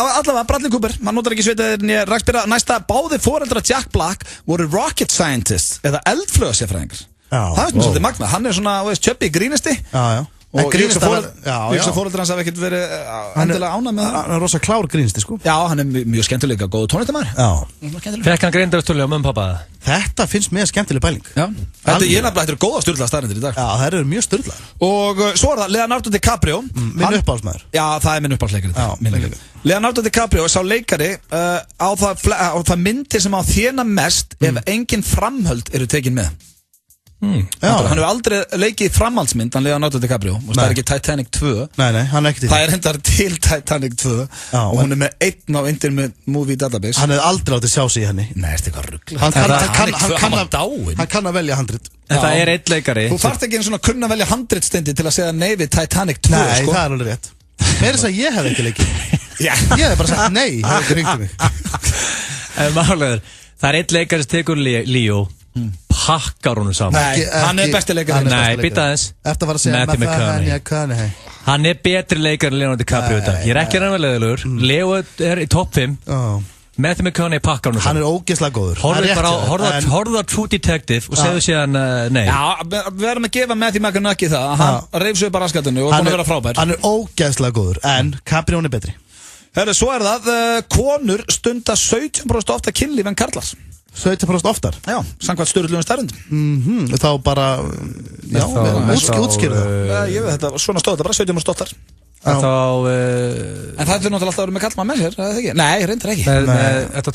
Allavega, Bradley Cooper, hann notar ekki svitaðir nýja rakspýra. Næsta, báðir foreldra Jack Black voru rocket scientists eða eldflögasérfræðingar. Það veist mér svolítið magna. Hann er svona, veist, Chubby grínisti. Já. Og ég sem fóreldrar hans hafa ekkert verið endilega ánægð með það. Hann er rosa klár grínisti, sko. Já, hann er mjög skemmtilega góð tónlistarmaður. Já. Fekk hann greindarastölu á mömmu pappa? Þetta finnst mér skemmtileg pæling. Já. Þetta er nefnilega góða sturlaða staðreyndir í dag. Já, það eru mjög sturlaðar. Og svo er það Leonardo DiCaprio. Minn uppáhaldsmaður. Já, það er minn uppáhaldsleikari. Leonardo DiCaprio sá leikari á það myndir sem á þéna mest ef engin framhöld eru tekin með. Hann hefur aldrei leikið framhaldsmynd, hann Leonardo DiCaprio, og það er ekki Titanic 2. Nei, hann er ekki til. Það er hendar til Titanic 2 og hún er með einn á Internet Movie Database. Hann hefur aldrei átt að sjá sig í henni. Nei, þetta er eitthvað ruggla. Hann kann að velja handrit. En það er einn leikari. Þú þarft ekki einn svona kunna velja handritstendi til að segja nei við Titanic 2. Nei, það er alveg rétt. Mér er þess að ég hef ekki leikið. Ég hef bara sagt nei, það hefur ekki ringt mig. Það er einn leikari sem tekur Leo, pakkar honum saman. Nei, hann er besti leikari. Nei, býta þess. Eftir að fara að segja Matthew McConaughey. Hann er betri leikari en Leonardo DiCaprio þetta. Ég er ekki reynilegur. Leo er í topp 5. Matthew McConaughey pakkar honum saman. Hann er ógeðslega góður. Horfðu á True Detective og segðu síðan nei. Já, við verðum að gefa Matthew McConaughey það. Hann reif svo upp á raskatunni og búin að vera frábær. Hann er ógeðslega góður, en Caprión er betri. Herru, svo það, konur stunda 17% ofta kynlíf en karlar. 17% oftar? Já, samkvæmt stöðurlegum stærðundum. Þá bara, útskýrðu það. Ég veit þetta, svona stóð þetta bara, 17% oftar. En það er náttúrulega alltaf að vera með kallmann með sér, er það ekki? Nei, reyndar ekki. Þetta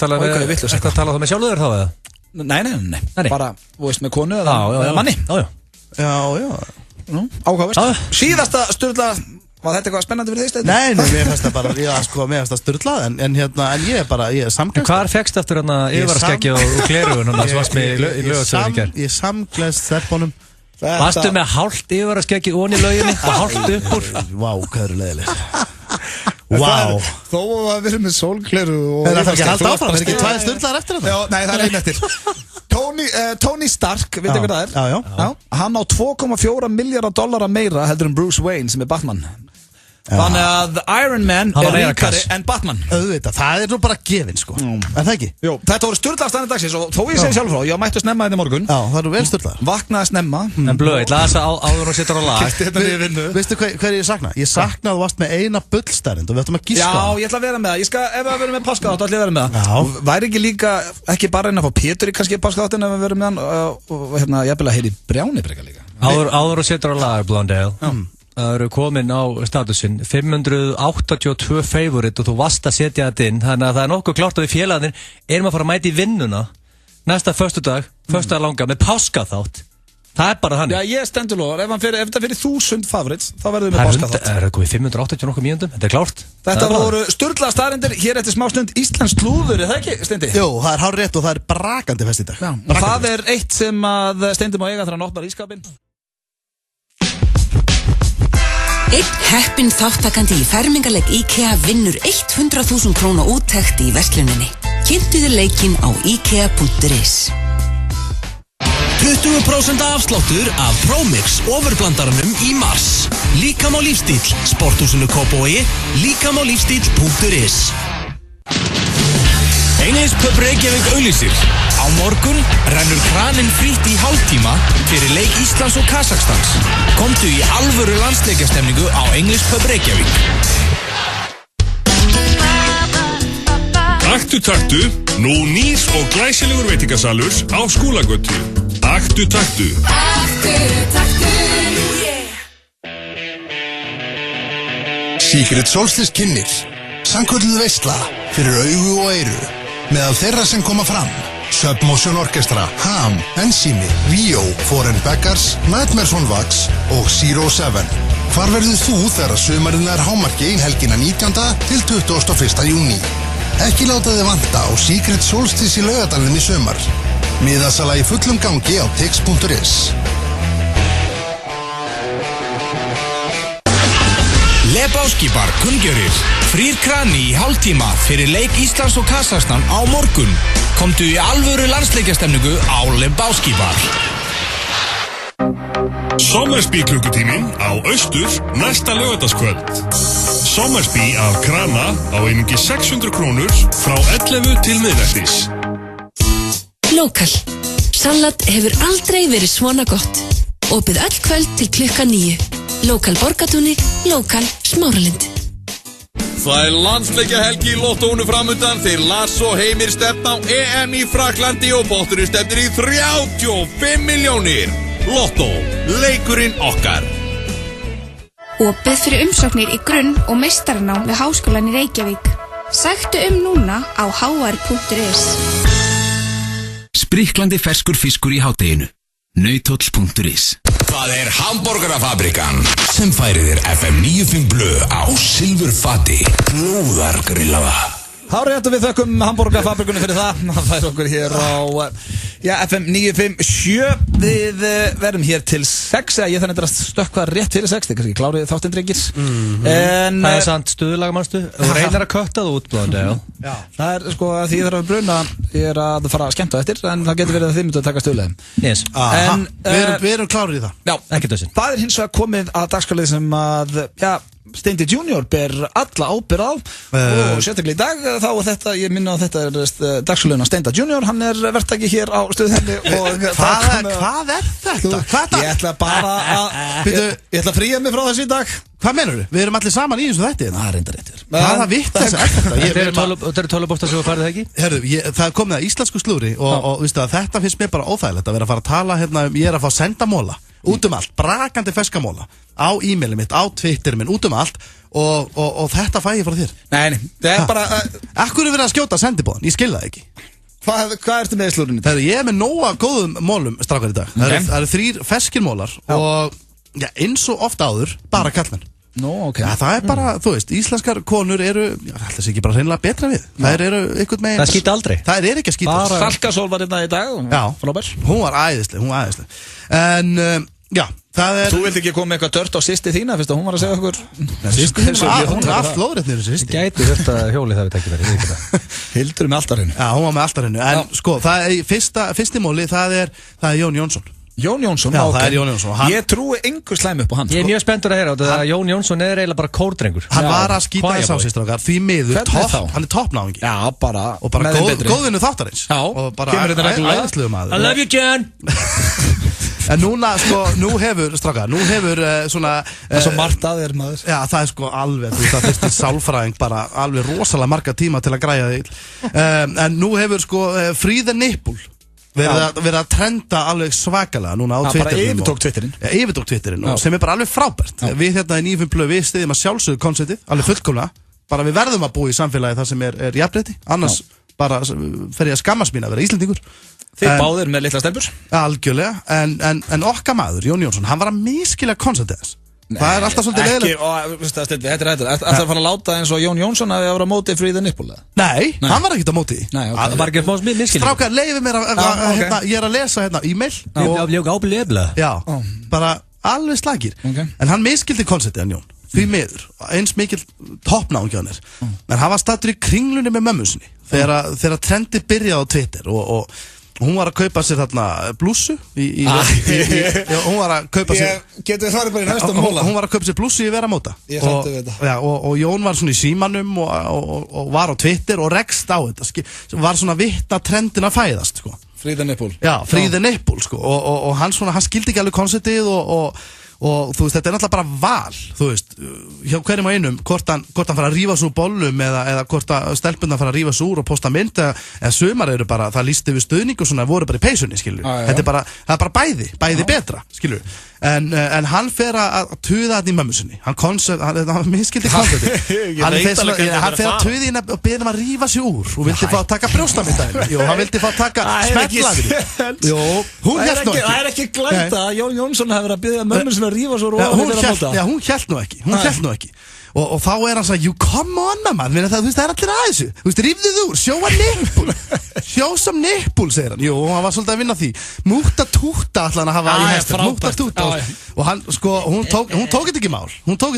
tala það með sjálfur þá eða? Nei, bara, þú veist, með konu eða manni. Já. Áhugavert. Síðasta sturla, var þetta eitthvað spennandi fyrir því steinu? Nei, mér finnst það bara, mér finnst það sturla, en ég er samglæst. Hvar fekkst eftir yfirvaraskeggja og glerugun sem varst með í lögatöður í gerð? Ég samglæst stelpunum. Varstu með hálft yfirvaraskeggja onni í lauginni og hálft upp úr? Vá, hvað eru leiðileg. Vá. Þó að við erum með sólgleru og... Það er ekki að halda áfram, það er ekki 2 sturlar eftir þetta? Já, nei, það er einn eftir. Tony Stark, veitu hvað það er? Já. Hann á $2,4 miljardar meira heldur en Bruce Wayne sem er Batman. Þannig að Iron Man er ríkari en Batman. Auðvitað, það er nú bara gefinn sko. Er það ekki? Jú, þetta voru sturlaðstæðan dagsins og þó ég segi sjálf frá, ég mættu snemma þetta morgun. Já, það eru vel sturlaðar. Vaknaði snemma. En blöð, lasa áður og setur á lag. Veistu hver ég sakna? Ég sakna að þú varst með eina bullstærind og við ættum að gíska. Já, ég ætla að vera með það. Ef við verum með páskaðátt, ætla ég að vera með það. Væri ekki líka, ekki bara reyna að fá Pétur í kannski páskaðáttin ef við verum með hann og hérna, ég vil að heyri Brjánibreka líka. Áður og setur á lag, Blondale. Það eru komin á statusinn 582 favorite og þú varst að setja þetta inn, þannig að það er nokkuð klárt að við félagarnir erum að fara að mæta í vinnuna næsta föstudag langa með páskaþátt. Það er bara þannig. Já, ég stendur lofar, ef þetta fyrir 1000 favorites þá verðum við með páskaþátt. Það er komið 580 nokkuð mínúndum, þetta er klárt. Þetta voru sturlaðar staðreyndir, hér eftir smástund Íslands slúður, er það ekki, Steindi? Jú, það er hárrétt og það er brakandi fest í dag. Og það er eitt sem að Steindi má eiga þegar hann opnar ísskápinn. Einn heppinn þáttakandi í fermingarleik IKEA vinnur 100.000 króna úttekt í versluninni. Kynntu þér leikinn á IKEA.is. 20% afsláttur af ProMix overblandaranum í mars. Líkam á lífstíl, sporthúsinu Kópavogi, líkamálífstíl.is. Englispub Reykjavík auglýsir. Á morgun rennur kraninn frítt í hálftíma fyrir leik Íslands og Kasakstans. Komdu í alvöru landsleikjastemningu á Englispub Reykjavík. Taktu, nú nýr og glæsilegur veitingasalur á Skúlagötu. Taktu. Secret Solstice kynnir. Sannkölluð veisla fyrir augu og eyru. Meðal þeirra sem koma fram Submotion Orchestra, Ham, Enzimi, Rio, Foreign Beggars, Nightmares on Wax og Zero 7. Hvar verður þú þegar sumarinn er hámarki helgina 19. til 21. júní? Ekki láta þið vanta á Secret Solstice í Laugardalnum í sumar. Miðasala í fullum gangi á tix.is. Lebowski bar kunngjörðir. Frýr krani í hálftíma fyrir leik Íslands og Kazakstan á morgun. Komdu í alvöru landsleikjastemningu á Lebowski bar. Sommersby klukkutíminn á Austur næsta laugardagskvöld. Sommersby af krana á einungi 600 krónur frá 11 til miðnættis. Lokal. Salat hefur aldrei verið svona gott. Opið öll kvöld til klukkan 9. Lokal Borgatúni, Lokal Smáralind. Það er landsleikjahelgi í Lottóinu framundan þegar Lars og Heimir stefna á EM í Fraklandi og potturinn stefnir í 35 milljónir. Lottó, leikurinn okkar. Opið fyrir umsóknir í grunn- og meistaranám við Háskólann í Reykjavík. Sæktu núna á hr.is. Spriklandi ferskur fiskur í hádeginu. Nauthóll.is. Það er Hamborgarafabrikan sem færir þér FM 95 Blö á silfurfati. Knúðargrillaða. Hárið við þökkum Hamborgarafabrikunni fyrir það. Það fær okkur hér á FM 957. Við verðum hér til 6. Ég þannig að stökkva rétt fyrir 6. Það er kannski klárið þáttinn drengir. Það er sant stuðlag mannstu. Þú reynir að kötta það út blóðandi. Já. Það er sko að því ég þarf að bruna. Ég er að fara að skemmta eftir. En það getur verið að þið myndu að taka stuðlegin. Yes. Við erum klárið í það. Já, ekki þessin. Það er hins vegar komið að dagskrálið sem að Steindi Junior ber alla ábyrgð á og sérstaklega í dag þá þetta, ég minna að þetta er dagslögn Steindi Junior, hann verktaki hér á Stöðhenni og Hvað er þetta? Ég ætla bara ég ætla að fría mig frá þessu í dag. Hvað menur þú? Við erum allir saman í þessu þetta. Það reyndar réttir. Hvaða vitleysa er þetta? Það eru tölubóstar sem þú færið ekki? Herru, það er komið að íslensku slúri og veistu að þetta finnst mér bara óþægilegt að vera að fara að tala hérna ég er að fá sendamóla út allt, brakandi feskamóla á e-mailið mitt, á Twitterið minn, út allt og þetta fæ ég frá þér. Nei, það er bara Akkur er verið að skjóta sendibóðan, ég skil það ekki. Hvað ertu með í slúrinu? Ég er með nóga góðum mólum strákar í dag. Það eru 3 feskir mólar og eins og oft áður, bara kallmenn. Það er bara, þú veist, íslenskar konur eru, það sé ekki bara hreinlega betra við. Það eru einhvern meginn. Það skýta aldrei. Það er ekki að skýta. Salkasól var þetta í dag. Frábær. Hún var æðisleg. En, já, það er... Þú vildi ekki koma með eitthvað dört á sýsti þína, fyrst að hún var að segja okkur. Hún er allt lóðrétt niður sýsti. Gæti þetta hjóli það við tekjum verið. Hildur með altarinu. Já, hún var með altarinu. En sko, fyrsti móli, það er Jón Jónsson. Jón Jónsson, já, það er Jón Jónsson. Ég trúi engur slæm upp á hann. Ég er mjög spenntur að heyra þetta að Jón Jónsson er eiginlega bara kórdrengur. Hann var að skýta þess á sig strákar, því miður, hann er toppnáðingi. Já, bara góðvinnu þáttarins. Já, kemur þetta æðislegu maður. I love you, John. En núna, sko, nú hefur svona það er svo margt að þér maður. Já, það er sko alveg, það þurfti sálfræðing bara alveg rosalega marga tíma til að græja þig. En nú hefur sko Fríða Nippul verið að trenda alveg svakalega núna á Twitterinu. Bara yfirtók Twitterinu og sem er bara alveg frábært. Við hérna í 95 blöð, við stiðjum að sjálfsögðu konceptið, alveg fullkomlega. Bara við verðum að búa í samfélagi þar sem er jafnrétti, annars bara fer ég að skammast mín að vera Íslendingur. Þið báðir með litla stelpur? Algjörlega, en okkar maður, Jón Jónsson, hann var að miskilja konceptið þess. Það er alltaf svolítið leiðilegt. Þetta er rættur. Það er að fara að láta eins og Jón Jónsson að við ára á móti Fríða Nippul. Nei, hann var ekkert á móti. Það var ekki að miskilja. Strákar, leiði mér ég er að lesa e-mail. Já, bara alveg slagir. En hann miskildi konceptið hann Jón. Því miður, eins mikil toppnáðingi hann er. En hann var stattur í kringlunni með mömmu sinni þegar trendið byrjaði á Twitter og hún var að kaupa sér þarna blússu hún var að kaupa sér getur við farið bara í næsta móla hún var að kaupa sér blússu í veramóta og Jón var svona í símanum og var á Twitter og rekst á þetta var svona vitna trendin að fæðast sko. Fríða Nippul Fríða Nippul sko. og hann skildi ekki alveg konceptið og þú veist, þetta er náttúrulega bara val þú veist, hjá hverjum á einum hvort hann fara að rífa svo úr bollum eða hvort að stelpunna fara að rífa svo úr og posta mynd eða sumar eru bara, það lísti við stöðning og svona voru bara í peysunni, skilur það er bara bæði betra, skilur en hann fer að tuða þetta í mömmu sinni hann miskildi konceptið hann fer að tuða í og beðið að rífa sig úr og vildi fá að taka brjóstamyndæðinu hann vildi fá að taka smellaðinu það er ekki glænt að Jón Jónsson hefur að beðið að mömmu sinni að rífa svo hún hélt nú ekki og þá er hann að you come on man það er allir að þessu þú veist, rífðu þú úr, sjó sem nippul segir hann, hann var svolítið að vinna því múta túta allan að hafa í hestur múta túta og hann, sko, hún tók þetta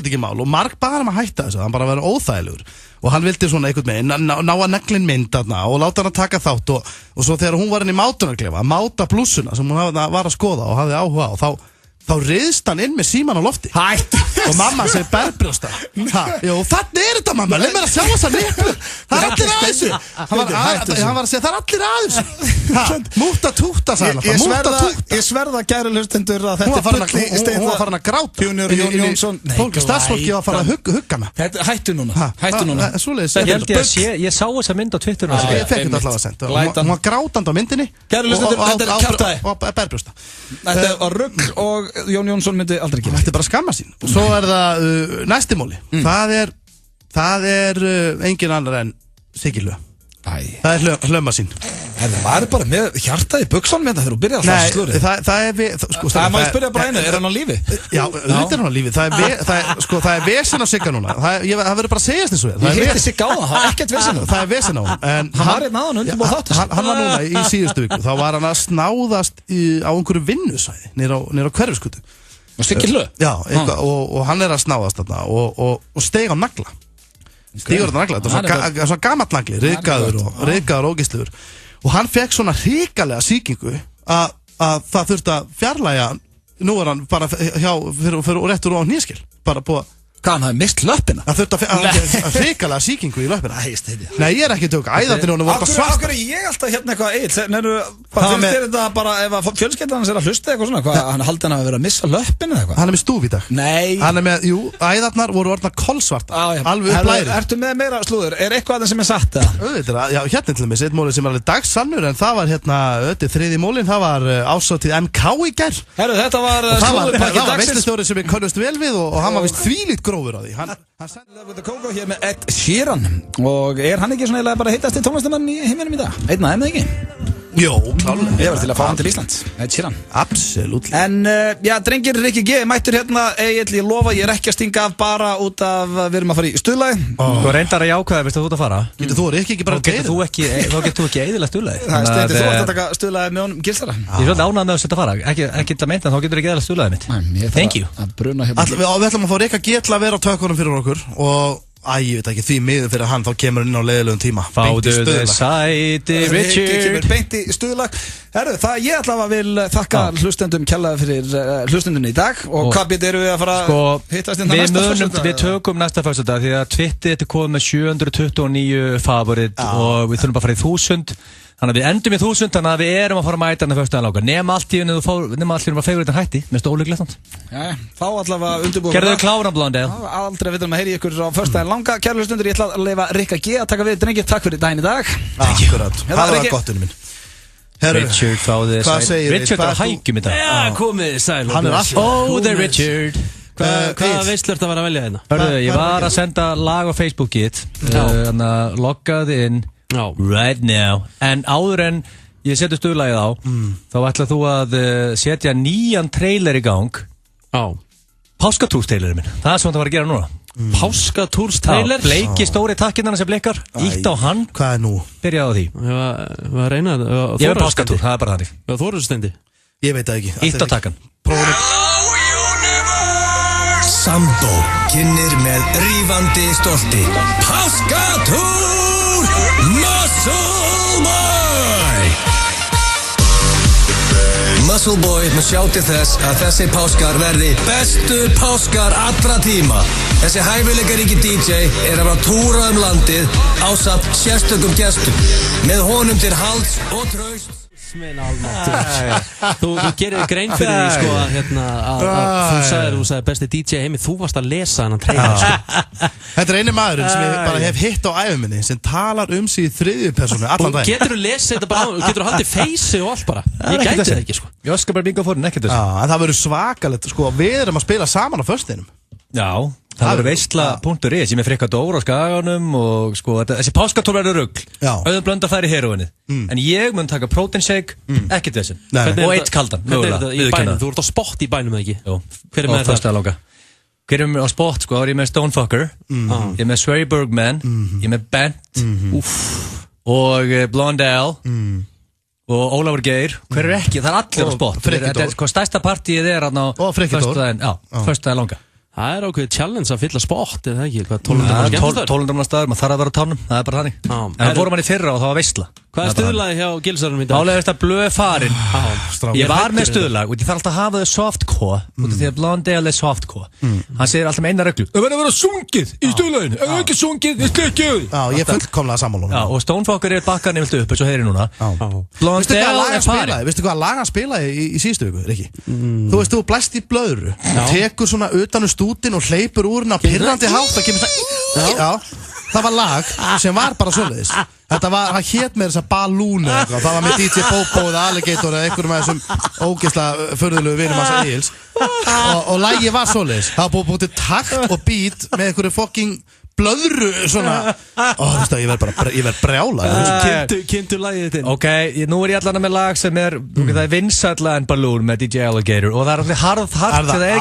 ekki mál og Mark bara að hætta þessu, hann bara verið óþægilegur og hann vildi svona einhvern veginn ná að neglin mynd þarna og láta hann að taka þátt og svo þegar hún var inn í mátunarklefa að máta blússuna sem hún var að skoða og hafði áhuga á þá riðst hann inn með síman á lofti og mamma segir berbrjósta þannig er þetta mamma, leið mér að sjá þess að nippur það er allir að þessu hann var að segja það er allir að þessu múta túta sagði hann ég sverða gæri hlustendur að þetta er full í stein hún var farin að gráta starfsfólki var farin að hugga mig hættu núna ég sá þessa mynd á Twitter ég fekk þetta allavega sent hún var grátandi á myndinni og berbrjósta þetta var rugg og Jón Jónsson myndi aldrei gera. Þetta er bara skamma sín. Og svo er það næsti móli. Það er engin annar en Sigilö. Það er hlöma sín. Það var bara með hjartað í buksan með það þegar þú byrjaði að slasa slurið. Það má ég spyrja bara einu, er hann á lífi? Já, þetta er hann á lífi. Það er vesen á Sigga núna. Það verður bara að segja þessu við. Ég hitti Sigga á það, ekkert vesen á. Það er vesen á hann. Hann var hérna á hann undir búið þáttu. Hann var núna í síðustu viku. Þá var hann að snáðast á einhverju vinnusvæði nýra á Hverfisgötu. Og Sigilö? Já, og hann er að snáðast þarna og steig á nagla. Stígur þetta nagla, þetta var svona gamall nagli, ryðgaður og ógeðslegur og hann fekk svona hrikalega sýkingu að það þurfti að fjarlægja nú er hann bara fyrir réttur á hnéskil bara búið Hvað, hann hafði mist löppina? Það þurfti að hrikalega sýkingu í löppina. Nei, ég ekki tök, æðarnir hún voru svart. Akkur er ég alltaf hérna eitthvað eitt, finnst þér þetta bara, ef fjölskyldan hans að hlusta eitthvað svona, hann haldi hann að vera að missa löppina eitthvað? Hann með stúf í dag. Nei. Hann með, jú, æðarnar voru orðna kolsvarta, alveg upplæri. Ertu með meira slúður? Er eitthvað að það sem satt það? Já, hérna til mig, eitt mólið sem var alveg dagsannur, en það var hérna, þriði mólin, það var ásátið MK í gær. Herru, þetta var slúðurpakki dagsins. Það var veistlustjóri sem við könnumst vel við og hann var vist þvílíkt grófur á því. Hann sendi Love with the Coco hér með Ed Sheeran. Og hann ekki svona eiginlega bara hittast í tónlistamann í heiminum í dag? Einn af þeim, ekki? Jó, klálega. Ég var til að fá hann til Íslands, Ed Sheeran. Absolutt. En, já, drengir, Rikki G, mættur hérna, Egill, ég lofa, ég ekki að stinga af bara út af, við erum að fara í stuðlagi. Þú reyndar að jákvæða, veistu þú ert að fara? Getur þú ekki bara deyð? Þá getur þú ekki eiginlega stuðlagi. Það stendur þú að taka stuðlagi með honum Gilsara. Ég er svolítið ánægð með að setja fara, ekki það meint en þá getur ekki eiginlega stuðlagi mitt. Thank you. Við ætlum að fá Rikka G til að vera á tökunum fyrir okkur og ég veit ekki, því miður fyrir hann, þá kemur inn á leiðilegum tíma. Fáðu þið sæti, Richard. Kemur beint í stuðlag. Herru, ég ætla að vil þakka hlustendum kjallaði fyrir hlustendunni í dag. Og hvað eru við að fara að hittast inn á næsta föstudag? Við tökum næsta föstudag því að Twitter er komið með 729 favorit og við þurfum bara að fara í 1000. Þannig að við endum í 1000, þannig að við erum að fara að mæta hann fyrstu aðláka. Nema allt í henni að favoritin hætti, minnst óleiklegt. Já, þá allavega undirbúið. Gerðu þau kláran, Blondale? Aldrei við þurfum að heyri ykkur á fyrstu aðeins langa. Kæru hlustundur, ég ætla að leyfa Rikka G að taka við. Drengir, takk fyrir daginn í dag. Akkurat, það var gott unni minn. Richard, hvað segir þið? Richard er að hægjum í dag. Já, komið sæl. Hann er alltaf. Oh, the Richard. Hvaða veislu ert að vera að velja hérna? Hörðu, ég var að senda lag á Facebookið. Loggaði inn right now. En áður en ég seti stuðlagið á, þá ætla þú að setja nýjan trailer í gang. Páskatúrstrailerinn minn. Það er svona það var að gera núna. Páskatúrstrailer? Bleiki stóri takkinarna sem blikkar. Ítt á hann. Hvað er nú? Byrjaði á því. Ég var að reyna það. Ég er páskatúr, það er bara þannig. Þú eru stendi? Ég veit það ekki. Ítt á takkan. Sambó kynnir með rífandi stolti Páskatúr Muscle Boy. Muscle Boy mun sjá til þess að þessi páskar verði bestu páskar allra tíma. Þessi hæfileikaríki DJ er að fara túra landið ásamt sérstökum gestum með honum til halds og traust. Þú gerir grein fyrir því sko að þú sagði besti DJ heimi, þú varst að lesa hennan trailer sko. Þetta er eini maðurinn sem ég bara hef hitt á æfuminni sem talar sig í þriðju persónu allan daginn. Getur þú lesið þetta bara, getur þú haldið feysi og allt bara? Ég gæti það ekki sko. Ég öskar bara mikrofónin, ekkert þessu. En það verður svakalegt sko, við erum að spila saman á föstudeginum. Já, það verður veisla.is, ég með Frikka Dóra á Skaganum og sko, þessi páskatúr verður rugl. Auðvitað blönda fær í heroinnið. En ég mun taka protein shake, ekkert þessu. Og eitt kaldan, mögulega. Þú ert á spott í bænum, ekki? Jú, hver er með það? Hver er með á spott, sko, þá er ég með Stonefucker, ég er með Swery Bergman, ég er með Bent, og Blondale, og Ólafur Geir. Hver er ekki? Það er allir á spott. Þetta er hvað stærsta partíið er á föstudaginn langa. Það er ákveðið challenge að fylla spott, eða ekki? 1200 staður, maður þarf að vera á tánum, það er bara þannig. En það fórum hann í fyrra og það var veisla. Hvað er stuðlagi hjá Gilsarum í dag? Álega veist að blöð farin. Ég var með stuðlag og ég þarf alltaf að hafa þau softcore, því að Blondale er softcore. Hann segir alltaf með eina reglu: það verður að vera sungið í stuðlaginu, ef það ekki sungið, þið slekkið. Ég er fullkomlega sammála. Og Stonefucker er bakkarni viltu upp, eins og heyri núna. Blondale er farin. Veistu hvað lag hann spilaði í síðustu viku, Rikki? Þú veist, þú blæst í blöðru, tekur svona utan stútin og hleypur úr henni á pirrandi hátt, það kemur það. Það var lag sem var bara svoleiðis. Þetta var, hann hét með þessa balúni eitthvað. Það var með DJ Bobo eða Alligator eða einhverjum af þessum ógeðslega furðulegu vinum hans að Egils. Og lagið var svoleiðis. Það var búið til takt og beat með einhverju fucking blöðru svona. Þú veist að ég verð brjálað. Kynntu lagið þitt inn. Ok, nú er ég allan með lag sem er, það er vinsælla en Balloon með DJ Alligator og það er alltaf hard, það er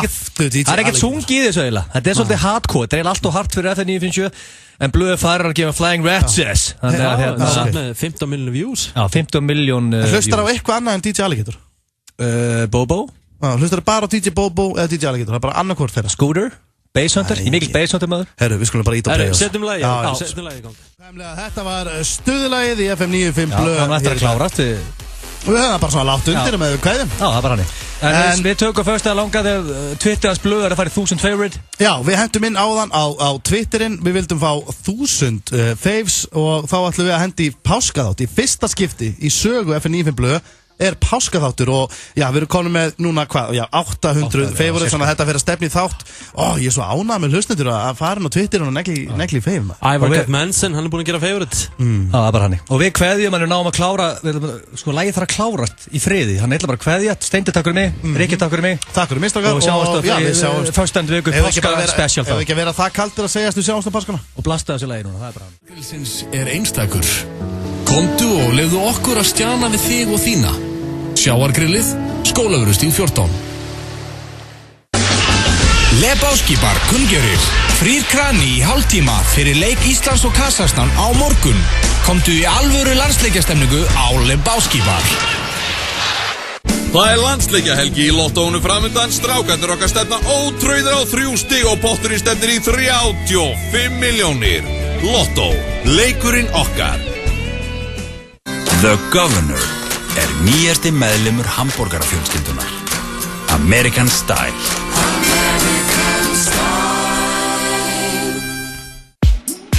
ekkert sungið í þessu eiginlega. Þetta er svolítið hardcore, þetta er alltaf hard fyrir FN 957 en blöðu farir að gefa Flying Ratchets. Satt með 15 million views. Já, 15 million views. Hlustar á eitthvað annað en DJ Alligator? Bobo. Hlustar bara á DJ Bobo eða DJ Alligator, það er bara annarkvort þeirra. Scooter. Basshunter, ég mikil Basshunter maður. Herru, við skulum bara ít á play. Setjum lagið í gang. Þetta var stuðlagið í FM 95 blöð. Það var eftir að klára. Og við höfum bara svona látt undir með kveðum. Já, það er bara hannig. En við tökum fyrst að langa þegar Twitter's blöð að fara í 1000 favorite. Já, við hentum inn áðan á Twitterinn. Við vildum fá 1000 faves og þá ætlum við að hendi í páskaþátt. Í fyrsta skipti í sögu FN95 blöð páskaþáttur og já, við erum komin með núna hvað, já, 800 favorites, þannig að þetta fyrir að stefni í þátt. Ég er svo ánægð með hlustendur að fara inn á Twitter og negli í fave. Ivar Manson, hann er búin að gera favorite. Það er bara hannig. Og við kveðjum, hann er náum að klára, sko, lagið þarf að klárast í friði. Hann ætla bara að kveðja, Steindi takk fyrir mig, Rikki takk fyrir mig. Takk fyrir mig, strákar. Og sjáumst föstudag viku, páska special þá. Ef ekki vera það kaldur að segjast við sjáumst á páskana. Og blasta þessu lagi núna, það er bara hannig. Grillsins er einstakur. Komdu og leyfðu okkur að stjana við þig og þína. Sjávargrillið, Skólavörðustíg 14. Lebowski bar kunngerir. Frýr krani í hálftíma fyrir leik Íslands og Kazakstan á morgun. Komdu í alvöru landsleikjastemningu á Lebowski bar. Það er landsleikjahelgi í Lottóinu framundan. Strákarnir okkar stefna ótrauðir á 3 stig og potturinn stefnir í 35 milljónir. Lottó, leikurinn okkar. The Governor er nýjasti meðlimur hamborgarafjölskyldunar. American Style.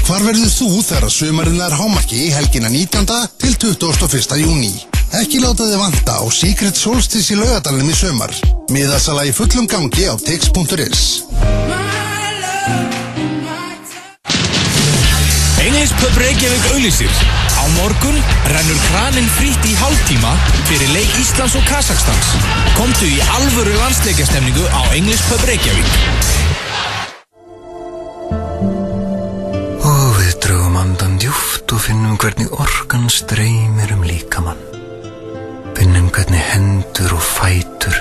Hvar verður þú þegar sumarinn er hámarki í helgina 19. til 21. júní? Ekki láta þig vanta á Secret Solstice í Laugardalnum í sumar. Miðasala í fullum gangi á tix.is. English Pub Reykjavík auglýsir. Á morgun rennur kraninn frítt í hálftíma fyrir leik Íslands og Kazakstans. Komdu í alvöru landsleikjastemningu á English Pub Reykjavík. Og við drögum andan djúpt og finnum hvernig orkan streymir líkamann. Finnum hvernig hendur og fætur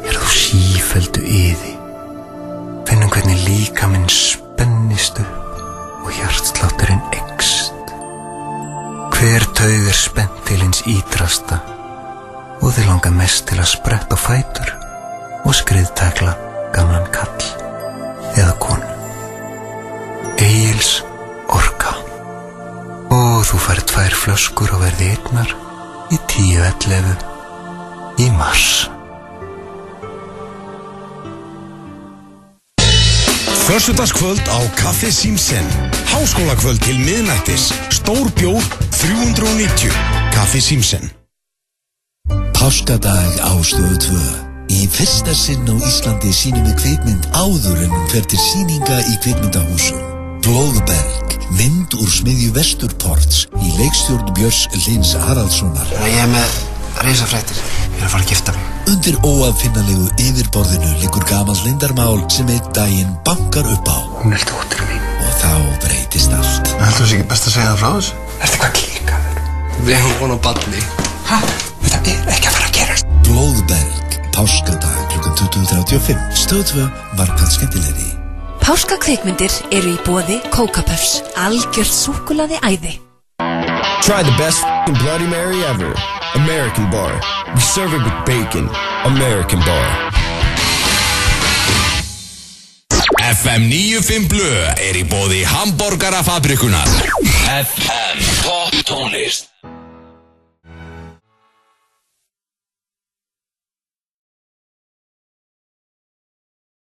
eru á sífelldu iði. Finnum hvernig líkaminn spennist upp og hjartslátturinn eykst. Hver taug er spennt til hins ítrasta og þið langar mest til að spretta á fætur og skriðtækla gamlan kall eða konu. Egils orka. Og þú fær 2 flöskur á verði einnar í 10.11 í mars. Föstudagskvöld á Kaffi Símsen. Háskólakvöld til miðnættis. Stór bjór 390. Kaffi Símsen. Páskadag á Stöð 2. Í fyrsta sinn á Íslandi sýnum við kvikmynd áður en hún fer til sýninga í kvikmyndahúsum. Blóðberg, mynd úr smiðju Vesturports í leikstjórn Björns Hlins Haraldssonar. Ég er með risafréttir. Ég er að fara að gifta mig. Undir óaðfinnanlegu yfirborðinu liggur gamall leyndarmál sem einn daginn bankar upp á. Hún er dóttir mín. Og þá breytist allt. Heldur þú ekki best að segja það frá þessu? Ertu eitthvað klíkaður? Við hefum von á barni. Hæ? Þetta er ekki að fara að gerast. Blóðberg, páskadag klukkan 20:35. Stöð 2 var hvað skemmtilegri. Páskakvikmyndir eru í boði Coca Puffs. Algjört súkkulaði æði. Try the best Bloody Mary ever. American Bar. We serve it with bacon. American Bar. FM 95 blöð er í boði hamborgarafabrikunar. FM Top tónlist.